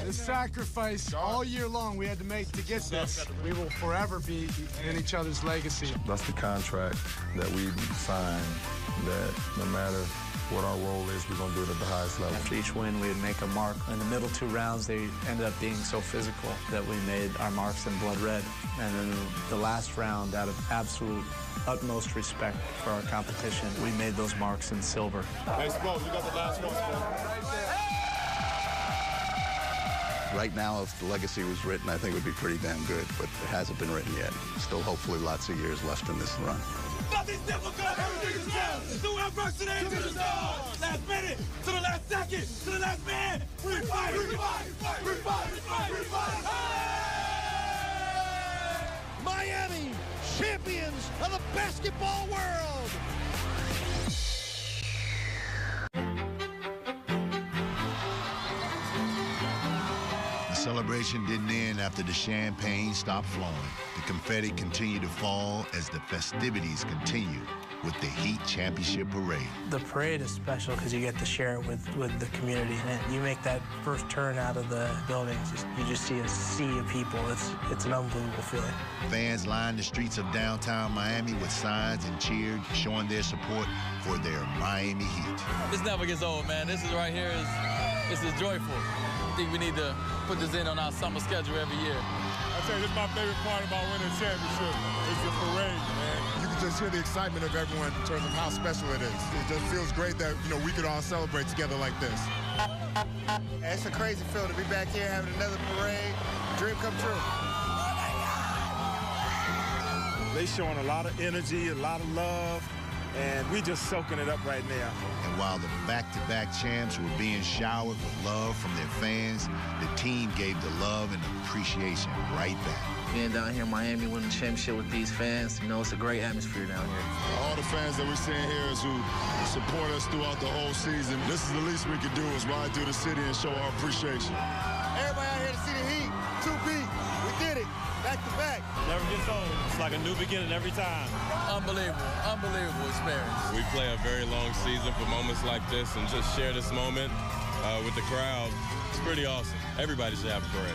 [SPEAKER 8] The sacrifice all year long we had to make to get this. We will forever be in each other's legacy.
[SPEAKER 23] That's the contract that we signed, that no matter what our role is, we're going to do it at the highest level.
[SPEAKER 16] After each win, we'd make a mark. In the middle 2 rounds, they ended up being so physical that we made our marks in blood red. And then the last round, out of absolute utmost respect for our competition, we made those marks in silver.
[SPEAKER 19] Hey, Spo, you got the last one, Spo.
[SPEAKER 24] Right now, if the legacy was written, I think it would be pretty damn good, but it hasn't been written yet. Still, hopefully, lots of years left in this run.
[SPEAKER 18] Nothing's difficult, everything is down. Through adversity to the stars. Last minute, to the last second, to the last man. We fight, we fight, we fight, we fight, we fight.
[SPEAKER 17] Miami, champions of the basketball world.
[SPEAKER 2] The celebration didn't end after the champagne stopped flowing. The confetti continued to fall as the festivities continued with the Heat Championship Parade.
[SPEAKER 7] The parade is special because you get to share it with the community. And you make that first turn out of the building, you just see a sea of people. It's an unbelievable feeling.
[SPEAKER 2] Fans lined the streets of downtown Miami with signs and cheered, showing their support for their Miami Heat.
[SPEAKER 3] This never gets old, man. This is right here is joyful. I think we need to put this in on our summer schedule every year.
[SPEAKER 19] I tell you, this is my favorite part about winning a championship. It's the parade, man. You can just hear the excitement of everyone in terms of how special it is. It just feels great that, we could all celebrate together like this.
[SPEAKER 5] It's a crazy feeling to be back here having another parade. Dream come true.
[SPEAKER 10] They showing a lot of energy, a lot of love, and we just soaking it up right now.
[SPEAKER 2] And while the back-to-back champs were being showered with love from their fans, the team gave the love and appreciation right back.
[SPEAKER 6] Being down here in Miami winning the championship with these fans, it's a great atmosphere down here.
[SPEAKER 19] All the fans that we're seeing here is who support us throughout the whole season. This is the least we can do is ride through the city and show our appreciation.
[SPEAKER 5] Everybody out here to see the Heat. 2-beat. We did it. Back to back.
[SPEAKER 18] Never gets old. It's like a new beginning every time.
[SPEAKER 3] Unbelievable experience.
[SPEAKER 11] We play a very long season for moments like this and just share this moment with the crowd. It's pretty awesome. Everybody should have a parade.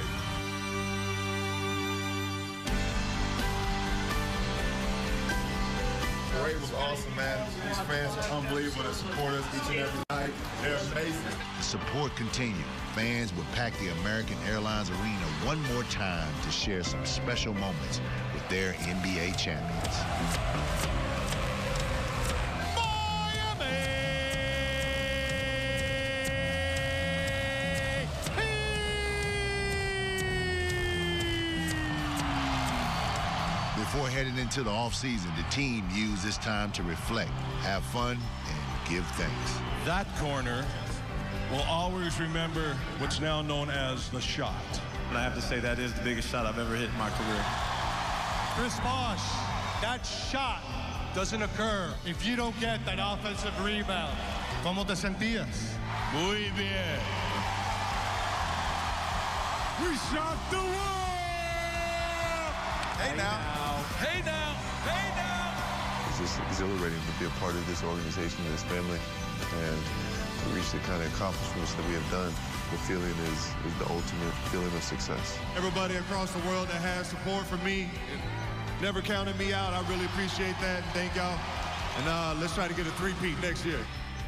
[SPEAKER 19] The parade was awesome, man. These fans are unbelievable. They support us each and every night. They're amazing.
[SPEAKER 2] The support continued. Fans would pack the American Airlines Arena one more time to share some special moments with their NBA champions. Before heading into the offseason, the team used this time to reflect, have fun, and give thanks.
[SPEAKER 1] That corner will always remember what's now known as the shot.
[SPEAKER 13] And I have to say that is the biggest shot I've ever hit in my career.
[SPEAKER 1] Chris Bosh, that shot doesn't occur if you don't get that offensive rebound. ¿Cómo te sentías? Muy bien. We shot the world!
[SPEAKER 5] Hey now.
[SPEAKER 3] Hey now. Hey now.
[SPEAKER 15] It's just exhilarating to be a part of this organization, this family, and to reach the kind of accomplishments that we have done. The feeling is the ultimate feeling of success.
[SPEAKER 19] Everybody across the world that has support for me, never counted me out. I really appreciate that. Thank y'all. And let's try to get a three-peat next year.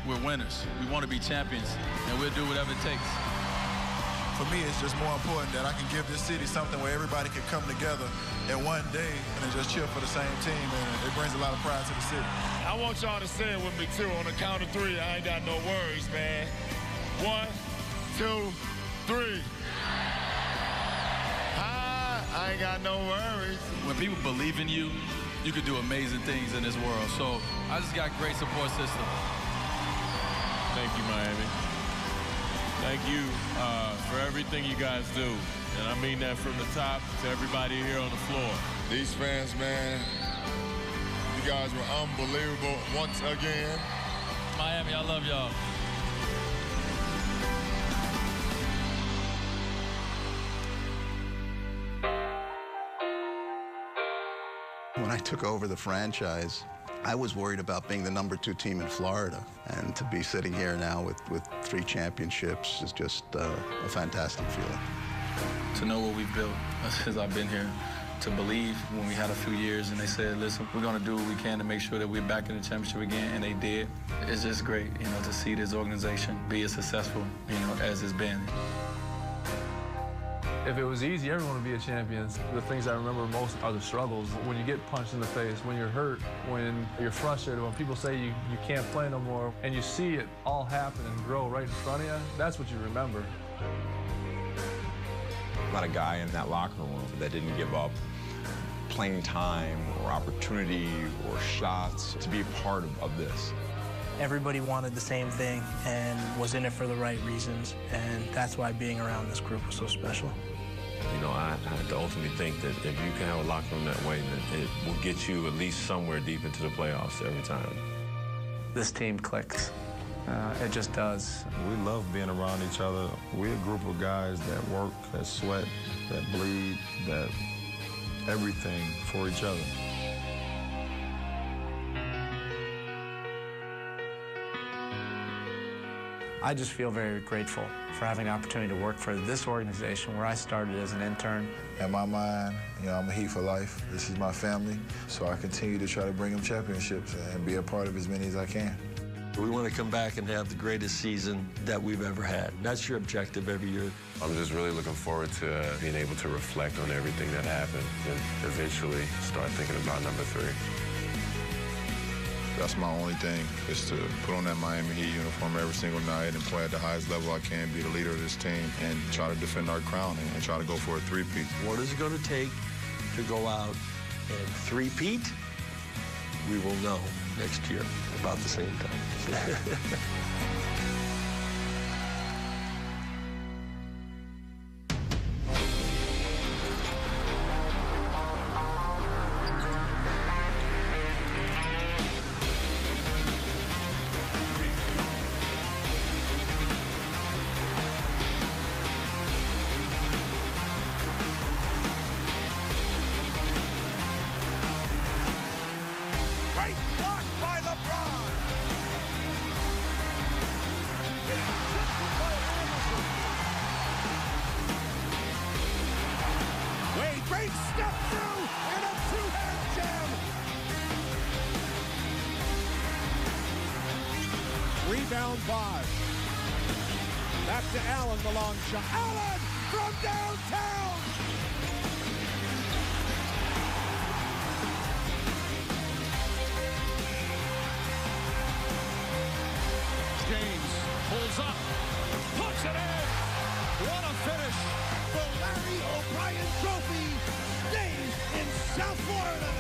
[SPEAKER 3] We're winners. We want to be champions, and we'll do whatever it takes.
[SPEAKER 10] For me, it's just more important that I can give this city something where everybody can come together in one day and just cheer for the same team, and it brings a lot of pride to the city.
[SPEAKER 18] I want y'all to say it with me, too. On the count of three, I ain't got no worries, man. 1, 2, 3. I ain't got no worries.
[SPEAKER 12] When people believe in you, you can do amazing things in this world. So I just got great support system.
[SPEAKER 18] Thank you, Miami. Thank you for everything you guys do. And I mean that from the top to everybody here on the floor.
[SPEAKER 19] These fans, man, you guys were unbelievable once again.
[SPEAKER 3] Miami, I love y'all.
[SPEAKER 24] When I took over the franchise, I was worried about being the #2 team in Florida. And to be sitting here now with 3 championships is just a fantastic feeling.
[SPEAKER 12] To know what we've built since I've been here, to believe when we had a few years and they said, listen, we're going to do what we can to make sure that we're back in the championship again, and they did. It's just great, you know, to see this organization be as successful, you know, as it's been.
[SPEAKER 23] If it was easy, everyone would be a champion. The things I remember most are the struggles. When you get punched in the face, when you're hurt, when you're frustrated, when people say you can't play no more, and you see it all happen and grow right in front of you, that's what you remember.
[SPEAKER 4] Not a guy in that locker room that didn't give up playing time or opportunity or shots to be a part of this.
[SPEAKER 7] Everybody wanted the same thing and was in it for the right reasons, and that's why being around this group was so special.
[SPEAKER 22] You know, I had to ultimately think that if you can have a locker room that way, that it will get you at least somewhere deep into the playoffs every time.
[SPEAKER 16] This team clicks. It just does.
[SPEAKER 23] We love being around each other. We're a group of guys that work, that sweat, that bleed, that everything for each other.
[SPEAKER 16] I just feel very grateful for having the opportunity to work for this organization where I started as an intern.
[SPEAKER 10] In my mind, you know, I'm a Heat for life. This is my family, so I continue to try to bring them championships and be a part of as many as I can.
[SPEAKER 14] We want to come back and have the greatest season that we've ever had. That's your objective every year.
[SPEAKER 22] I'm just really looking forward to being able to reflect on everything that happened and eventually start thinking about #3.
[SPEAKER 19] That's my only thing, is to put on that Miami Heat uniform every single night and play at the highest level I can, be the leader of this team, and try to defend our crown and try to go for a three-peat.
[SPEAKER 14] What is it going to take to go out and three-peat? We will know next year about the same time.
[SPEAKER 17] Great step through and a two-hand jam. Rebound by. Back to Allen, the long shot. Allen from downtown.
[SPEAKER 1] James pulls up, puts it in. What a finish.
[SPEAKER 17] The Larry O'Brien Trophy stays in South Florida.